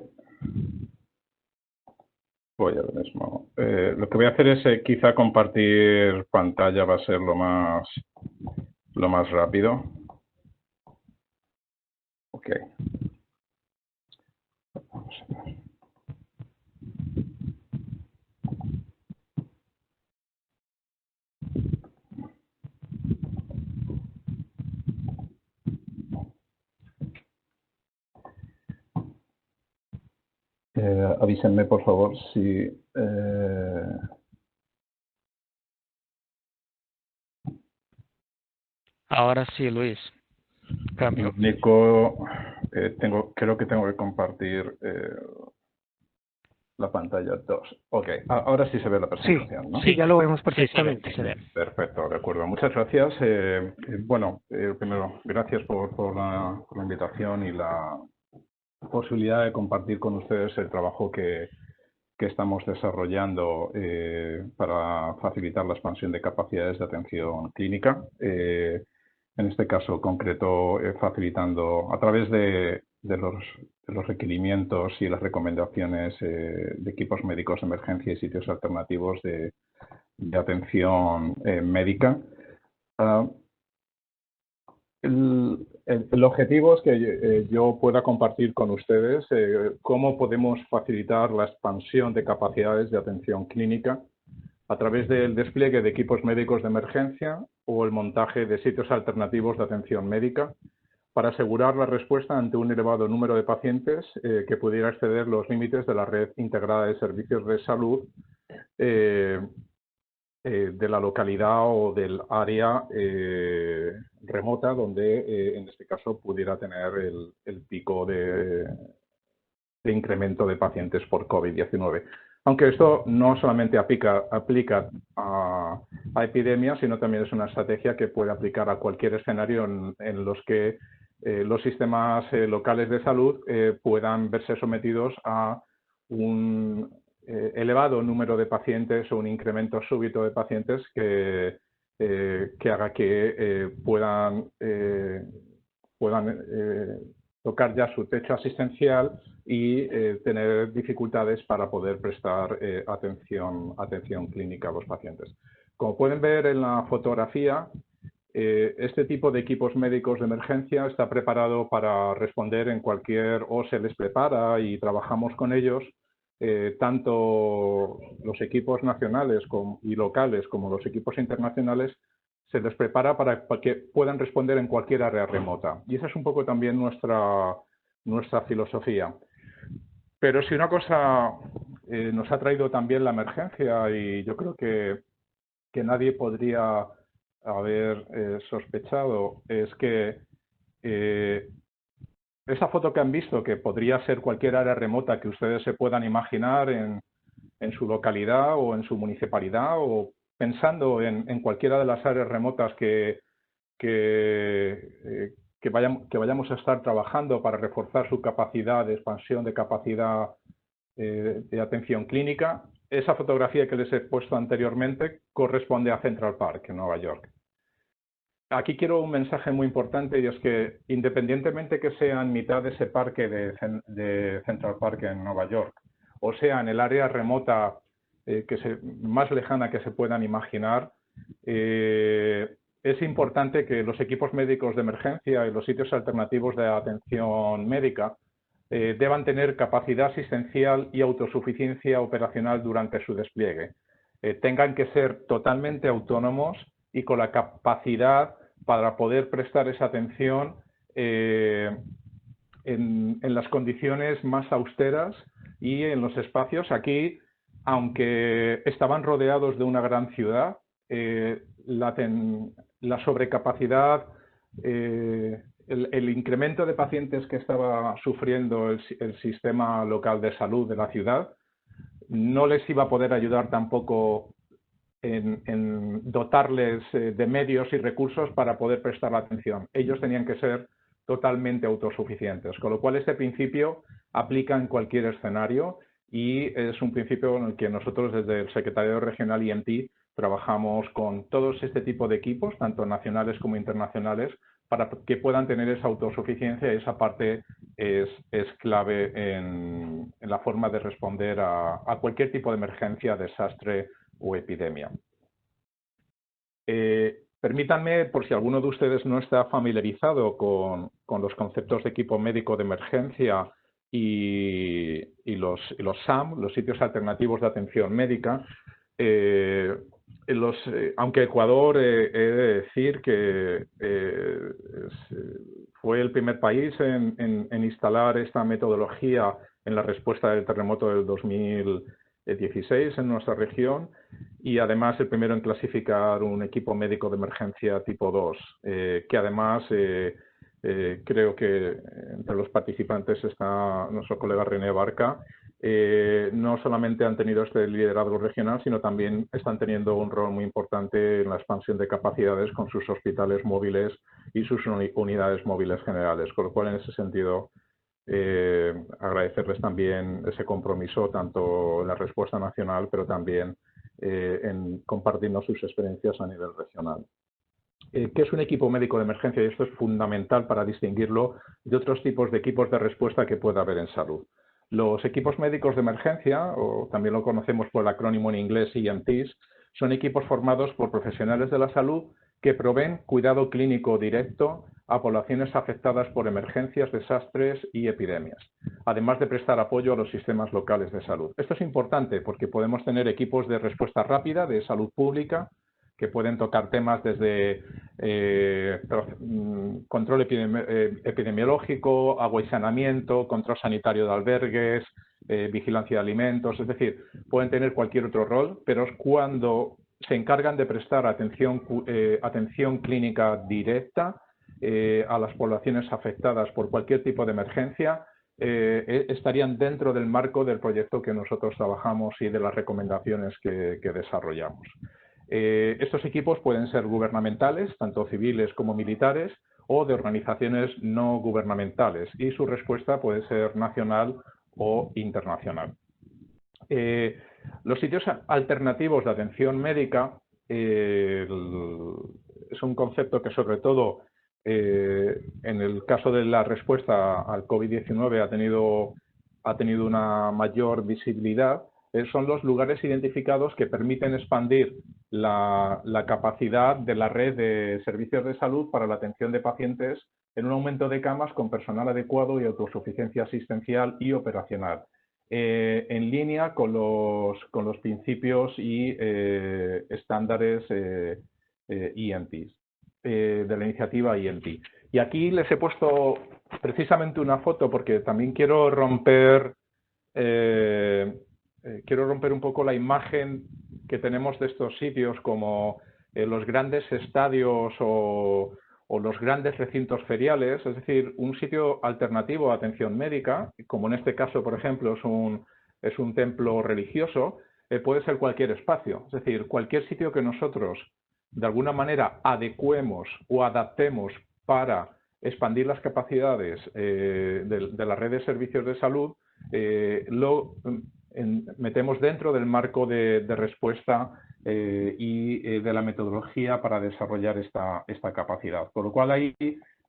ahora mismo. Lo que voy a hacer es quizá compartir pantalla, va a ser lo más rápido. Ok. Vamos a ver. Avísenme, por favor, si... Ahora sí, Luis. Cambio. Nico, creo que tengo que compartir la pantalla 2. Ok, ahora sí se ve la presentación, sí, ¿no? Sí, ya lo vemos perfectamente. Sí, se ve. Perfecto, de acuerdo. Muchas gracias. Bueno, primero, gracias por la invitación y la posibilidad de compartir con ustedes el trabajo que estamos desarrollando para facilitar la expansión de capacidades de atención clínica. En este caso concreto, facilitando a través de los requerimientos y las recomendaciones de equipos médicos de emergencia y sitios alternativos de atención médica. El objetivo es que yo pueda compartir con ustedes cómo podemos facilitar la expansión de capacidades de atención clínica a través del despliegue de equipos médicos de emergencia o el montaje de sitios alternativos de atención médica para asegurar la respuesta ante un elevado número de pacientes que pudiera exceder los límites de la red integrada de servicios de salud de la localidad o del área remota donde, en este caso, pudiera tener el pico de incremento de pacientes por COVID-19. Aunque esto no solamente aplica a epidemias, sino también es una estrategia que puede aplicar a cualquier escenario en los que los sistemas locales de salud puedan verse sometidos a un elevado número de pacientes o un incremento súbito de pacientes que haga que puedan tocar ya su techo asistencial y tener dificultades para poder prestar atención clínica a los pacientes. Como pueden ver en la fotografía, este tipo de equipos médicos de emergencia está preparado para responder en cualquier, o se les prepara y trabajamos con ellos, tanto los equipos nacionales y locales como los equipos internacionales, se les prepara para que puedan responder en cualquier área remota. Y esa es un poco también nuestra filosofía. Pero si una cosa nos ha traído también la emergencia, y yo creo que nadie podría haber sospechado, es que esa foto que han visto, que podría ser cualquier área remota que ustedes se puedan imaginar en su localidad o en su municipalidad, o pensando en cualquiera de las áreas remotas que vayamos a estar trabajando para reforzar su capacidad de expansión de capacidad de atención clínica, esa fotografía que les he puesto anteriormente corresponde a Central Park, en Nueva York. Aquí quiero un mensaje muy importante, y es que independientemente que sea en mitad de ese parque de Central Park en Nueva York, o sea en el área remota más lejana que se puedan imaginar, es importante que los equipos médicos de emergencia y los sitios alternativos de atención médica deban tener capacidad asistencial y autosuficiencia operacional durante su despliegue. Tengan que ser totalmente autónomos y con la capacidad para poder prestar esa atención en las condiciones más austeras y en los espacios. Aquí, aunque estaban rodeados de una gran ciudad, la sobrecapacidad, el incremento de pacientes que estaba sufriendo el sistema local de salud de la ciudad no les iba a poder ayudar tampoco en dotarles de medios y recursos para poder prestar la atención. Ellos tenían que ser totalmente autosuficientes, con lo cual este principio aplica en cualquier escenario y es un principio en el que nosotros desde el Secretariado Regional IMT trabajamos con todos este tipo de equipos, tanto nacionales como internacionales, para que puedan tener esa autosuficiencia, y esa parte es clave en la forma de responder a cualquier tipo de emergencia, desastre o epidemia. Permítanme, por si alguno de ustedes no está familiarizado con los conceptos de equipo médico de emergencia y los SAM, los sitios alternativos de atención médica, aunque Ecuador, he de decir que fue el primer país en instalar esta metodología en la respuesta del terremoto del 2016 en nuestra región, y además el primero en clasificar un equipo médico de emergencia tipo 2, que además creo que entre los participantes está nuestro colega René Barca. No solamente han tenido este liderazgo regional, sino también están teniendo un rol muy importante en la expansión de capacidades con sus hospitales móviles y sus unidades móviles generales, con lo cual en ese sentido agradecerles también ese compromiso tanto en la respuesta nacional, pero también en compartirnos sus experiencias a nivel regional. ¿Qué es un equipo médico de emergencia? Y esto es fundamental para distinguirlo de otros tipos de equipos de respuesta que pueda haber en salud. Los equipos médicos de emergencia, o también lo conocemos por el acrónimo en inglés EMTs, son equipos formados por profesionales de la salud que proveen cuidado clínico directo a poblaciones afectadas por emergencias, desastres y epidemias, además de prestar apoyo a los sistemas locales de salud. Esto es importante porque podemos tener equipos de respuesta rápida de salud pública que pueden tocar temas desde control epidemiológico, agua y saneamiento, control sanitario de albergues, vigilancia de alimentos, es decir, pueden tener cualquier otro rol, pero es cuando se encargan de prestar atención clínica directa a las poblaciones afectadas por cualquier tipo de emergencia, estarían dentro del marco del proyecto que nosotros trabajamos y de las recomendaciones que desarrollamos. Estos equipos pueden ser gubernamentales, tanto civiles como militares, o de organizaciones no gubernamentales, y su respuesta puede ser nacional o internacional. Los sitios alternativos de atención médica es un concepto que, sobre todo en el caso de la respuesta al COVID-19, ha tenido una mayor visibilidad. Son los lugares identificados que permiten expandir la capacidad de la red de servicios de salud para la atención de pacientes en un aumento de camas con personal adecuado y autosuficiencia asistencial y operacional, en línea con los principios y estándares EMTs, de la iniciativa EMT. Y aquí les he puesto precisamente una foto porque también quiero romper un poco la imagen que tenemos de estos sitios como los grandes estadios o los grandes recintos feriales, es decir, un sitio alternativo a atención médica, como en este caso, por ejemplo, es un templo religioso, puede ser cualquier espacio, es decir, cualquier sitio que nosotros de alguna manera adecuemos o adaptemos para expandir las capacidades de la red de servicios de salud, lo metemos dentro del marco de respuesta y de la metodología para desarrollar esta capacidad. Por lo cual ahí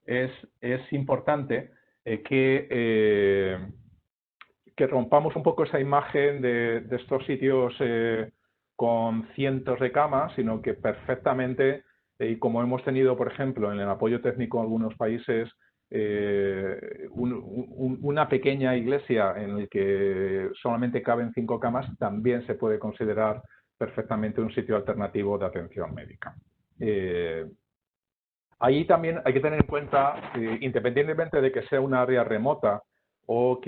es importante que rompamos un poco esa imagen de estos sitios con cientos de camas, sino que perfectamente, y como hemos tenido, por ejemplo, en el apoyo técnico en algunos países, una pequeña iglesia en la que solamente caben 5 camas, también se puede considerar perfectamente un sitio alternativo de atención médica. Ahí también hay que tener en cuenta, independientemente de que sea un área remota o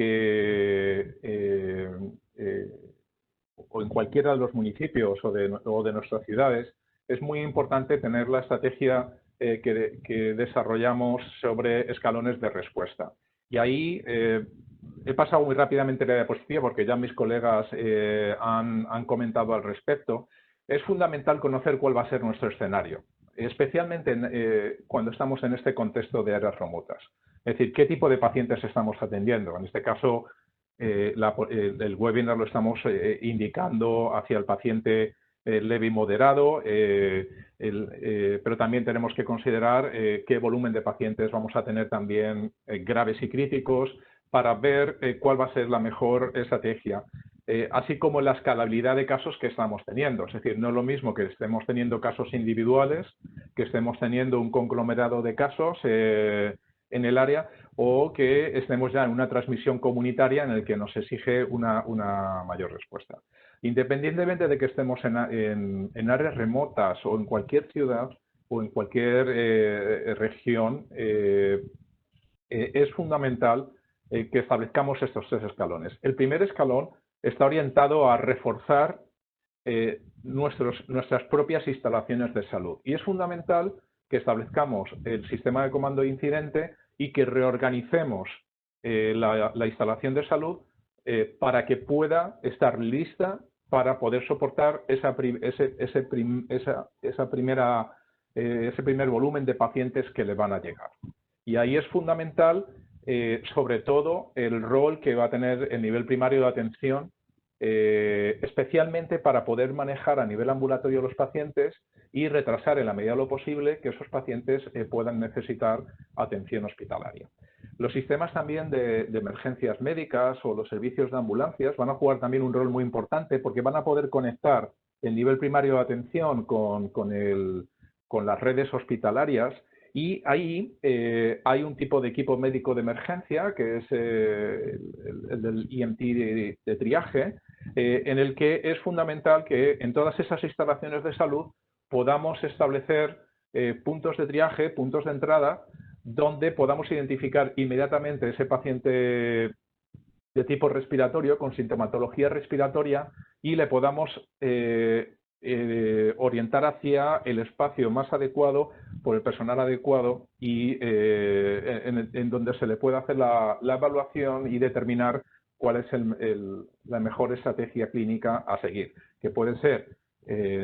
o en cualquiera de los municipios o de nuestras ciudades, es muy importante tener la estrategia que desarrollamos sobre escalones de respuesta. Y ahí he pasado muy rápidamente la diapositiva porque ya mis colegas han comentado al respecto. Es fundamental conocer cuál va a ser nuestro escenario, especialmente cuando estamos en este contexto de áreas remotas. Es decir, ¿qué tipo de pacientes estamos atendiendo? En este caso, el webinar lo estamos indicando hacia el paciente leve y moderado, pero también tenemos que considerar qué volumen de pacientes vamos a tener también graves y críticos para ver cuál va a ser la mejor estrategia, así como la escalabilidad de casos que estamos teniendo. Es decir, no es lo mismo que estemos teniendo casos individuales, que estemos teniendo un conglomerado de casos en el área, o que estemos ya en una transmisión comunitaria en el que nos exige una mayor respuesta. Independientemente de que estemos en áreas remotas o en cualquier ciudad o en cualquier región, es fundamental que establezcamos estos 3 escalones. El primer escalón está orientado a reforzar nuestras propias instalaciones de salud. Y es fundamental que establezcamos el sistema de comando de incidente y que reorganicemos la instalación de salud para que pueda estar lista para poder soportar ese primer volumen de pacientes que le van a llegar. Y ahí es fundamental, sobre todo, el rol que va a tener el nivel primario de atención, especialmente para poder manejar a nivel ambulatorio los pacientes y retrasar en la medida de lo posible que esos pacientes puedan necesitar atención hospitalaria. Los sistemas también de emergencias médicas o los servicios de ambulancias van a jugar también un rol muy importante porque van a poder conectar el nivel primario de atención con las redes hospitalarias. Y ahí hay un tipo de equipo médico de emergencia, que es el del EMT de triaje, en el que es fundamental que en todas esas instalaciones de salud podamos establecer puntos de triaje, puntos de entrada, donde podamos identificar inmediatamente ese paciente de tipo respiratorio, con sintomatología respiratoria, y le podamos orientar hacia el espacio más adecuado por el personal adecuado y en donde se le pueda hacer la evaluación y determinar cuál es la mejor estrategia clínica a seguir, que puede ser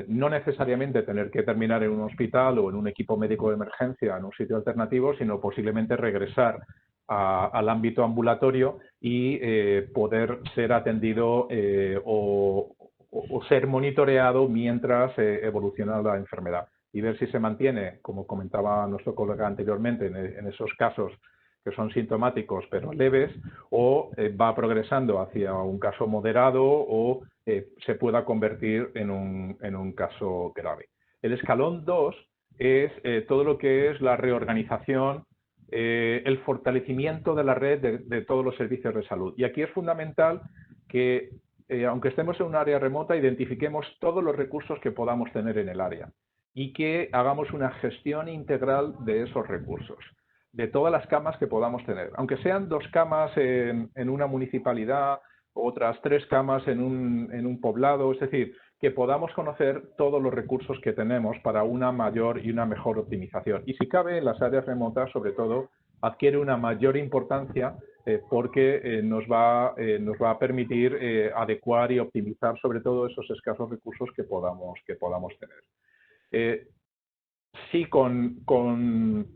no necesariamente tener que terminar en un hospital o en un equipo médico de emergencia en un sitio alternativo, sino posiblemente regresar al ámbito ambulatorio y poder ser atendido o ser monitoreado mientras evoluciona la enfermedad y ver si se mantiene, como comentaba nuestro colega anteriormente, en esos casos que son sintomáticos pero leves, o va progresando hacia un caso moderado o se pueda convertir en un caso grave. El escalón 2 es todo lo que es la reorganización, el fortalecimiento de la red de todos los servicios de salud. Y aquí es fundamental que, aunque estemos en un área remota, identifiquemos todos los recursos que podamos tener en el área y que hagamos una gestión integral de esos recursos, de todas las camas que podamos tener. Aunque sean 2 camas en una municipalidad, otras 3 camas en un poblado, es decir, que podamos conocer todos los recursos que tenemos para una mayor y una mejor optimización. Y si cabe, en las áreas remotas, sobre todo, adquiere una mayor importancia porque nos va a permitir adecuar y optimizar sobre todo esos escasos recursos que podamos tener. Sí, con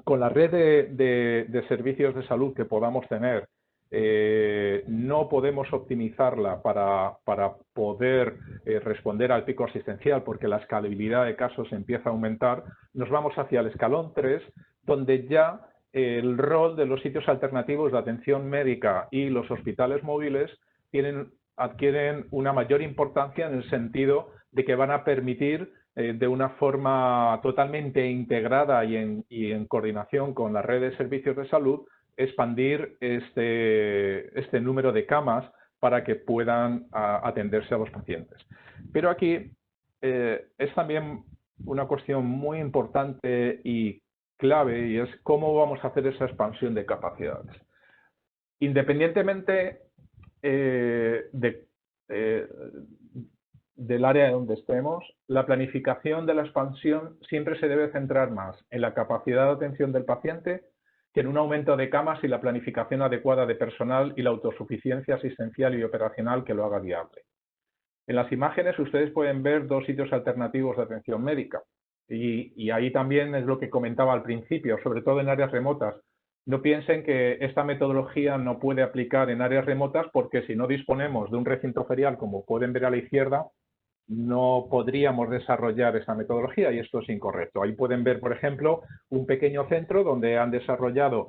la red de servicios de salud que podamos tener, no podemos optimizarla para poder responder al pico asistencial porque la escalabilidad de casos empieza a aumentar. Nos vamos hacia el escalón 3, donde ya el rol de los sitios alternativos de atención médica y los hospitales móviles adquieren una mayor importancia en el sentido de que van a permitir de una forma totalmente integrada y en coordinación con la red de servicios de salud, expandir este número de camas para que puedan atenderse a los pacientes. Pero aquí es también una cuestión muy importante y clave, y es cómo vamos a hacer esa expansión de capacidades. Independientemente del área donde estemos, la planificación de la expansión siempre se debe centrar más en la capacidad de atención del paciente que en un aumento de camas y la planificación adecuada de personal y la autosuficiencia asistencial y operacional que lo haga viable. En las imágenes ustedes pueden ver 2 sitios alternativos de atención médica y ahí también es lo que comentaba al principio, sobre todo en áreas remotas. No piensen que esta metodología no puede aplicar en áreas remotas porque si no disponemos de un recinto ferial, como pueden ver a la izquierda, no podríamos desarrollar esa metodología y esto es incorrecto. Ahí pueden ver, por ejemplo, un pequeño centro donde han desarrollado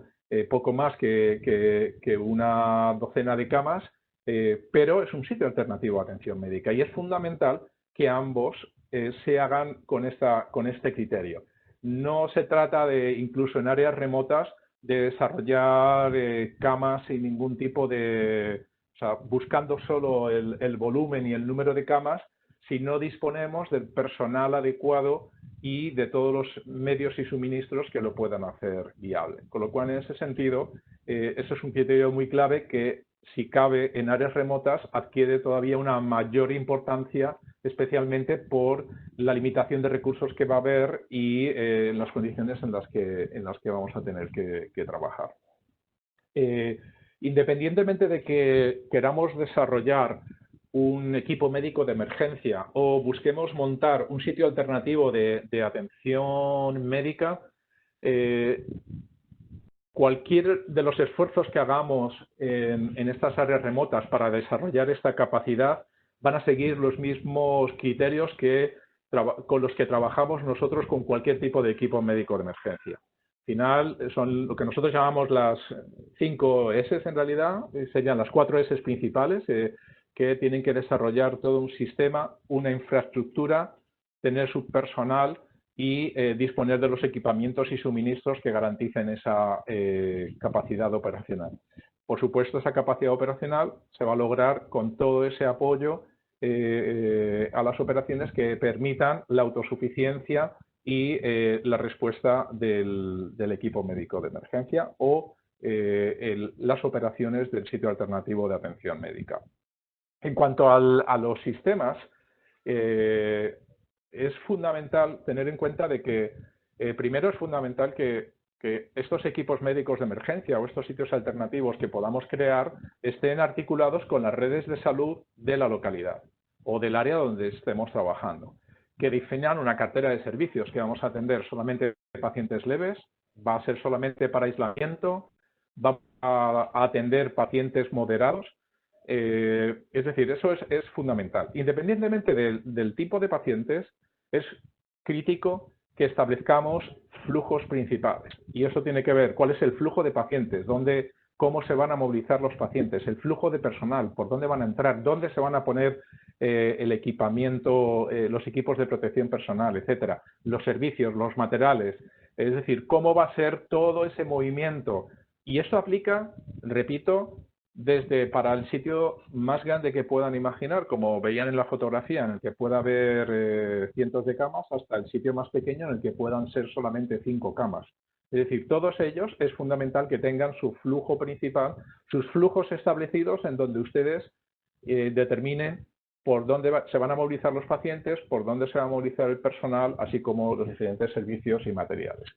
poco más que una docena de camas, pero es un sitio alternativo a atención médica y es fundamental que ambos se hagan con este criterio. No se trata de, incluso en áreas remotas, de desarrollar camas sin ningún tipo de... O sea, buscando solo el volumen y el número de camas, si no disponemos del personal adecuado y de todos los medios y suministros que lo puedan hacer viable. Con lo cual, en ese sentido, eso es un criterio muy clave que, si cabe, en áreas remotas adquiere todavía una mayor importancia, especialmente por la limitación de recursos que va a haber y las condiciones en las que vamos a tener que trabajar. Independientemente de que queramos desarrollar un equipo médico de emergencia o busquemos montar un sitio alternativo de atención médica, cualquier de los esfuerzos que hagamos en estas áreas remotas para desarrollar esta capacidad van a seguir los mismos criterios con los que trabajamos nosotros con cualquier tipo de equipo médico de emergencia. Al final son lo que nosotros llamamos las 5 S en realidad, serían las 4 S principales, que tienen que desarrollar todo un sistema, una infraestructura, tener su personal y disponer de los equipamientos y suministros que garanticen esa capacidad operacional. Por supuesto, esa capacidad operacional se va a lograr con todo ese apoyo a las operaciones que permitan la autosuficiencia y la respuesta del equipo médico de emergencia o las operaciones del sitio alternativo de atención médica. En cuanto a los sistemas, es fundamental tener en cuenta de que primero es fundamental que estos equipos médicos de emergencia o estos sitios alternativos que podamos crear estén articulados con las redes de salud de la localidad o del área donde estemos trabajando, que diseñan una cartera de servicios que vamos a atender solamente pacientes leves, va a ser solamente para aislamiento, va a atender pacientes moderados. Es decir, eso es fundamental. Independientemente del tipo de pacientes, es crítico que establezcamos flujos principales. Y eso tiene que ver cuál es el flujo de pacientes, cómo se van a movilizar los pacientes, el flujo de personal, por dónde van a entrar, dónde se van a poner el equipamiento, los equipos de protección personal, etcétera, los servicios, los materiales. Es decir, cómo va a ser todo ese movimiento. Y eso aplica, repito, desde para el sitio más grande que puedan imaginar, como veían en la fotografía, en el que pueda haber cientos de camas, hasta el sitio más pequeño en el que puedan ser solamente 5 camas. Es decir, todos ellos es fundamental que tengan su flujo principal, sus flujos establecidos en donde ustedes determinen por dónde se van a movilizar los pacientes, por dónde se va a movilizar el personal, así como los diferentes servicios y materiales.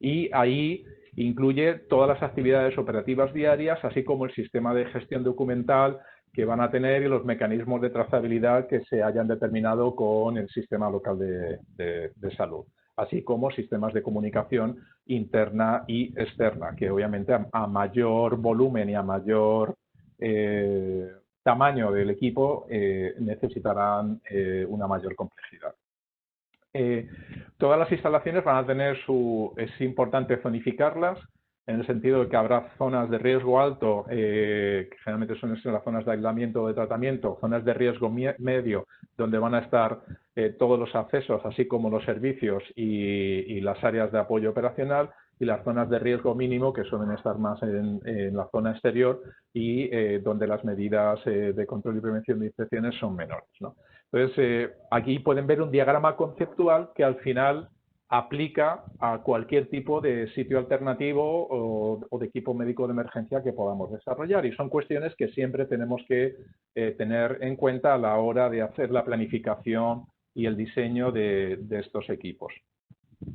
Y ahí incluye todas las actividades operativas diarias, así como el sistema de gestión documental que van a tener y los mecanismos de trazabilidad que se hayan determinado con el sistema local de salud, así como sistemas de comunicación interna y externa, que obviamente a mayor volumen y a mayor tamaño del equipo necesitarán una mayor complejidad. Todas las instalaciones van a tener es importante zonificarlas, en el sentido de que habrá zonas de riesgo alto, que generalmente son las zonas de aislamiento o de tratamiento, zonas de riesgo medio, donde van a estar todos los accesos, así como los servicios y las áreas de apoyo operacional, y las zonas de riesgo mínimo, que suelen estar más en la zona exterior y donde las medidas de control y prevención de infecciones son menores, ¿no? Entonces, aquí pueden ver un diagrama conceptual que al final aplica a cualquier tipo de sitio alternativo o de equipo médico de emergencia que podamos desarrollar. Y son cuestiones que siempre tenemos que tener en cuenta a la hora de hacer la planificación y el diseño de estos equipos.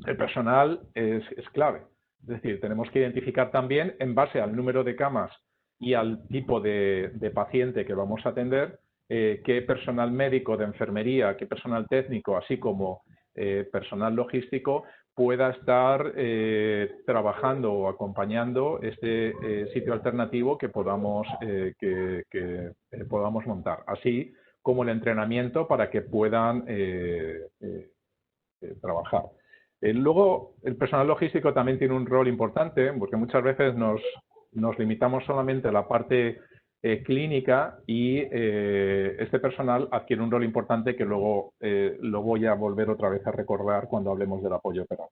El personal es clave. Es decir, tenemos que identificar también, en base al número de camas y al tipo de paciente que vamos a atender, qué personal médico de enfermería, qué personal técnico, así como personal logístico pueda estar trabajando o acompañando este sitio alternativo que podamos montar, así como el entrenamiento para que puedan trabajar. Luego, el personal logístico también tiene un rol importante, porque muchas veces nos limitamos solamente a la parte clínica y este personal adquiere un rol importante que luego lo voy a volver otra vez a recordar cuando hablemos del apoyo operacional.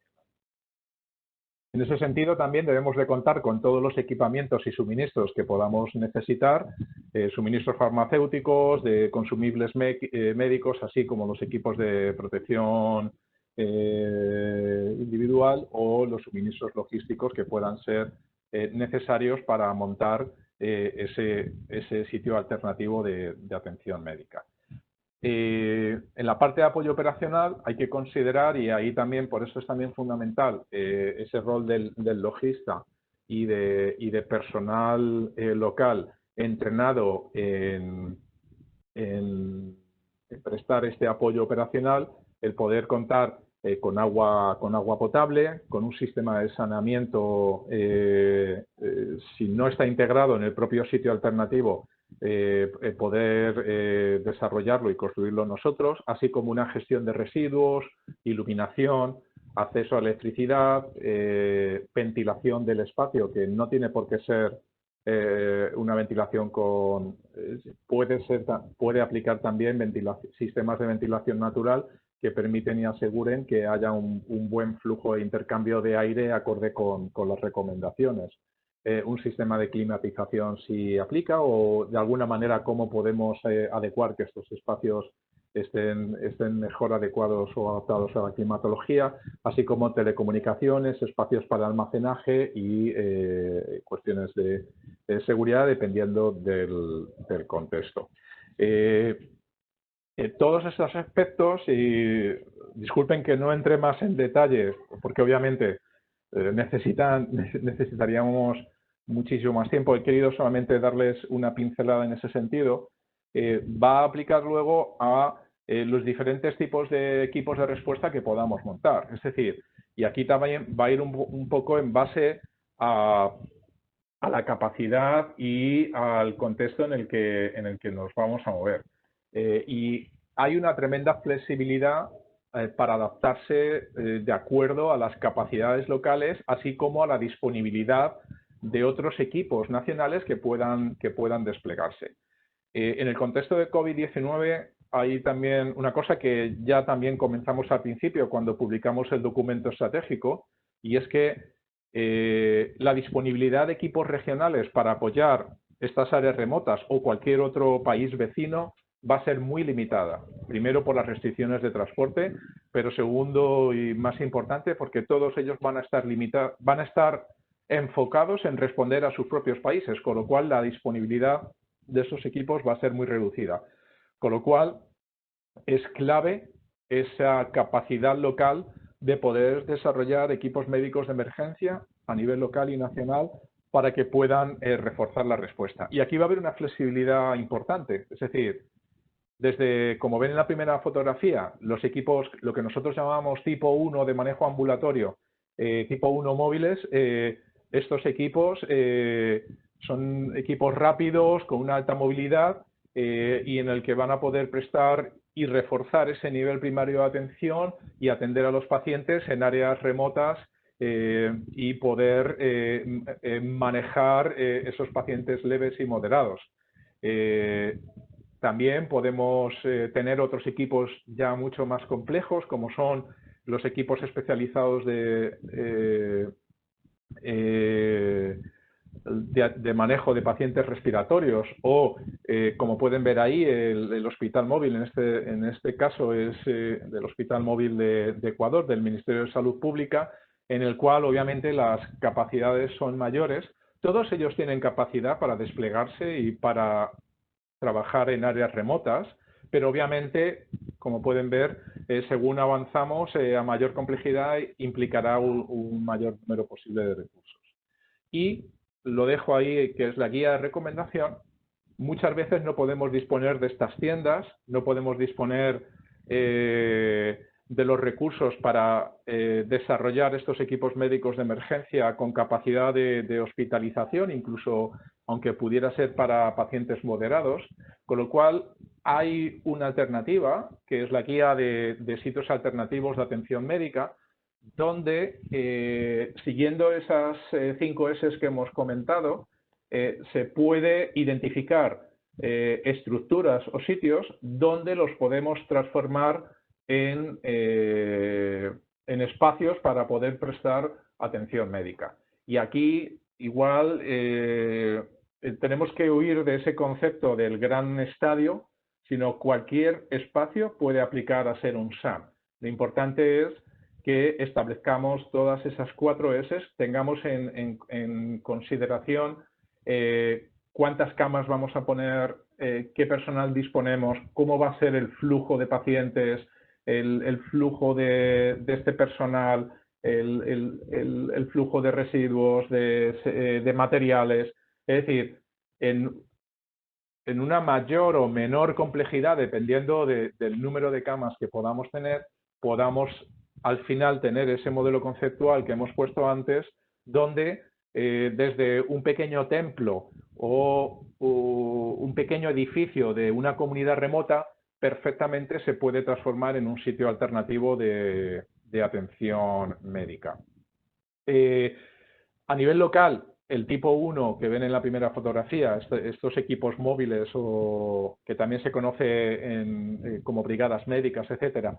En ese sentido, también debemos de contar con todos los equipamientos y suministros que podamos necesitar, suministros farmacéuticos, de consumibles médicos, así como los equipos de protección individual o los suministros logísticos que puedan ser necesarios para montar ese sitio alternativo de atención médica. En la parte de apoyo operacional hay que considerar, y ahí también, por eso es también fundamental ese rol del logista y de personal local entrenado en prestar este apoyo operacional, el poder contar con agua potable, con un sistema de saneamiento, si no está integrado en el propio sitio alternativo, poder desarrollarlo y construirlo nosotros, así como una gestión de residuos, iluminación, acceso a electricidad, ventilación del espacio, que no tiene por qué ser una ventilación puede aplicar también sistemas de ventilación natural que permiten y aseguren que haya un buen flujo de intercambio de aire acorde con las recomendaciones. un sistema de climatización si aplica, o de alguna manera cómo podemos adecuar que estos espacios estén mejor adecuados o adaptados a la climatología, así como telecomunicaciones, espacios para almacenaje y cuestiones de seguridad dependiendo del contexto. Todos estos aspectos, y disculpen que no entre más en detalles, porque obviamente necesitaríamos muchísimo más tiempo. He querido solamente darles una pincelada en ese sentido. Va a aplicar luego a los diferentes tipos de equipos de respuesta que podamos montar. Es decir, y aquí también va a ir un poco en base a la capacidad y al contexto en el que nos vamos a mover. Y hay una tremenda flexibilidad para adaptarse de acuerdo a las capacidades locales, así como a la disponibilidad de otros equipos nacionales que puedan desplegarse. En el contexto de COVID-19 hay también una cosa que ya también comenzamos al principio cuando publicamos el documento estratégico, y es que la disponibilidad de equipos regionales para apoyar estas áreas remotas o cualquier otro país vecino va a ser muy limitada. Primero por las restricciones de transporte, pero segundo y más importante porque todos ellos van a estar enfocados en responder a sus propios países, con lo cual la disponibilidad de esos equipos va a ser muy reducida. Con lo cual es clave esa capacidad local de poder desarrollar equipos médicos de emergencia a nivel local y nacional para que puedan reforzar la respuesta. Y aquí va a haber una flexibilidad importante, es decir, desde, como ven en la primera fotografía, los equipos, lo que nosotros llamamos tipo 1 de manejo ambulatorio, tipo 1 móviles, estos equipos son equipos rápidos, con una alta movilidad y en el que van a poder prestar y reforzar ese nivel primario de atención y atender a los pacientes en áreas remotas y poder manejar esos pacientes leves y moderados. También podemos tener otros equipos ya mucho más complejos, como son los equipos especializados de manejo de pacientes respiratorios o, como pueden ver ahí, el hospital móvil, en este caso es del Hospital Móvil de Ecuador, del Ministerio de Salud Pública, en el cual obviamente las capacidades son mayores. Todos ellos tienen capacidad para desplegarse y para trabajar en áreas remotas, pero obviamente, como pueden ver, según avanzamos, a mayor complejidad implicará un mayor número posible de recursos. Y lo dejo ahí, que es la guía de recomendación. Muchas veces no podemos disponer de estas tiendas, no podemos disponer de los recursos para desarrollar estos equipos médicos de emergencia con capacidad de hospitalización, incluso aunque pudiera ser para pacientes moderados, con lo cual hay una alternativa, que es la guía de sitios alternativos de atención médica, donde, siguiendo esas 5 S que hemos comentado, se puede identificar estructuras o sitios donde los podemos transformar en espacios para poder prestar atención médica. Y aquí, igual, tenemos que huir de ese concepto del gran estadio, sino cualquier espacio puede aplicar a ser un SAM. Lo importante es que establezcamos todas esas 4 S, tengamos en consideración cuántas camas vamos a poner, qué personal disponemos, cómo va a ser el flujo de pacientes, el flujo de este personal, el flujo de residuos, de materiales. Es decir, en una mayor o menor complejidad, dependiendo del número de camas que podamos tener, podamos al final tener ese modelo conceptual que hemos puesto antes, donde desde un pequeño templo o un pequeño edificio de una comunidad remota perfectamente se puede transformar en un sitio alternativo de atención médica. A nivel local, el tipo 1 que ven en la primera fotografía, estos equipos móviles o que también se conoce como brigadas médicas, etcétera,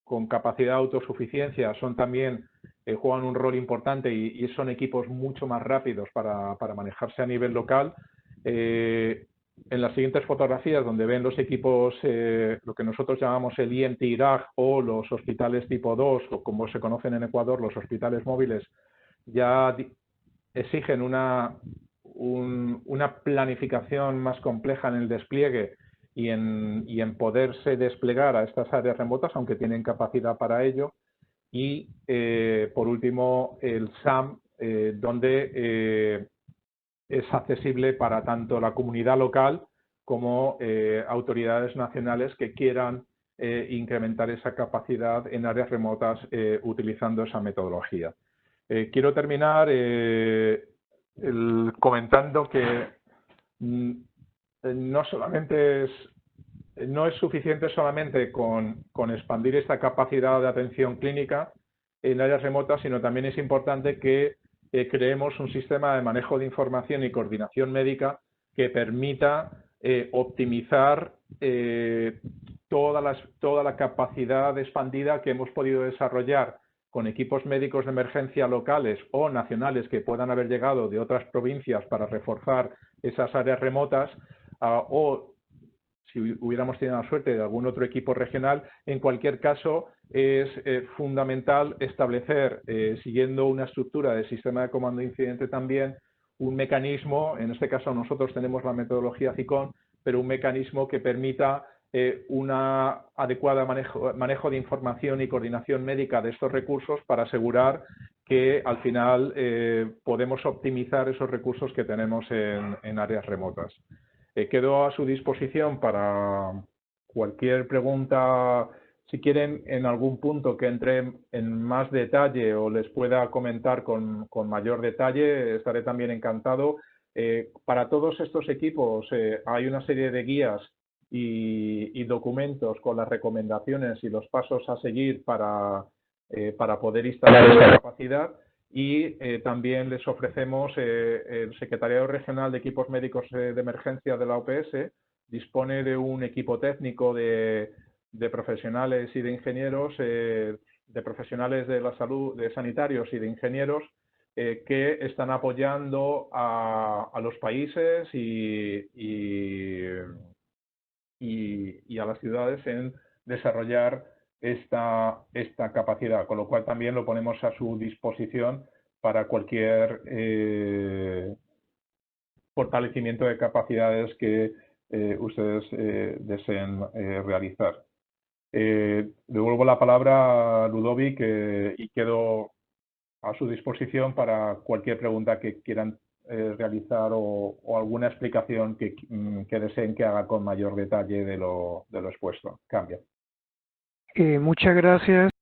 con capacidad de autosuficiencia, son también juegan un rol importante y son equipos mucho más rápidos para manejarse a nivel local. En las siguientes fotografías, donde ven los equipos, lo que nosotros llamamos el IMT Irak o los hospitales tipo 2, o como se conocen en Ecuador, los hospitales móviles, ya exigen una planificación más compleja en el despliegue y en poderse desplegar a estas áreas remotas, aunque tienen capacidad para ello. Y, por último, el SAM, donde es accesible para tanto la comunidad local como autoridades nacionales que quieran incrementar esa capacidad en áreas remotas utilizando esa metodología. Quiero terminar comentando que no es suficiente solamente con expandir esta capacidad de atención clínica en áreas remotas, sino también es importante que creemos un sistema de manejo de información y coordinación médica que permita optimizar toda la capacidad expandida que hemos podido desarrollar con equipos médicos de emergencia locales o nacionales que puedan haber llegado de otras provincias para reforzar esas áreas remotas, o si hubiéramos tenido la suerte de algún otro equipo regional. En cualquier caso, es fundamental establecer, siguiendo una estructura de sistema de comando de incidente también, un mecanismo, en este caso nosotros tenemos la metodología CICON, pero un mecanismo que permita una adecuada manejo de información y coordinación médica de estos recursos para asegurar que al final podemos optimizar esos recursos que tenemos en áreas remotas. Quedo a su disposición para cualquier pregunta. Si quieren en algún punto que entre en más detalle o les pueda comentar con mayor detalle, estaré también encantado. Para todos estos equipos hay una serie de guías y documentos con las recomendaciones y los pasos a seguir para poder instalar esta capacidad. Y también les ofrecemos el Secretariado Regional de Equipos Médicos de Emergencia de la OPS dispone de un equipo técnico de profesionales y de ingenieros, de profesionales de la salud, de sanitarios y de ingenieros que están apoyando a los países y a las ciudades en desarrollar esta capacidad, con lo cual también lo ponemos a su disposición para cualquier fortalecimiento de capacidades que ustedes deseen realizar. Devuelvo la palabra a Ludovic y quedo a su disposición para cualquier pregunta que quieran realizar o alguna explicación que deseen que haga con mayor detalle de lo expuesto. Cambia. Muchas gracias.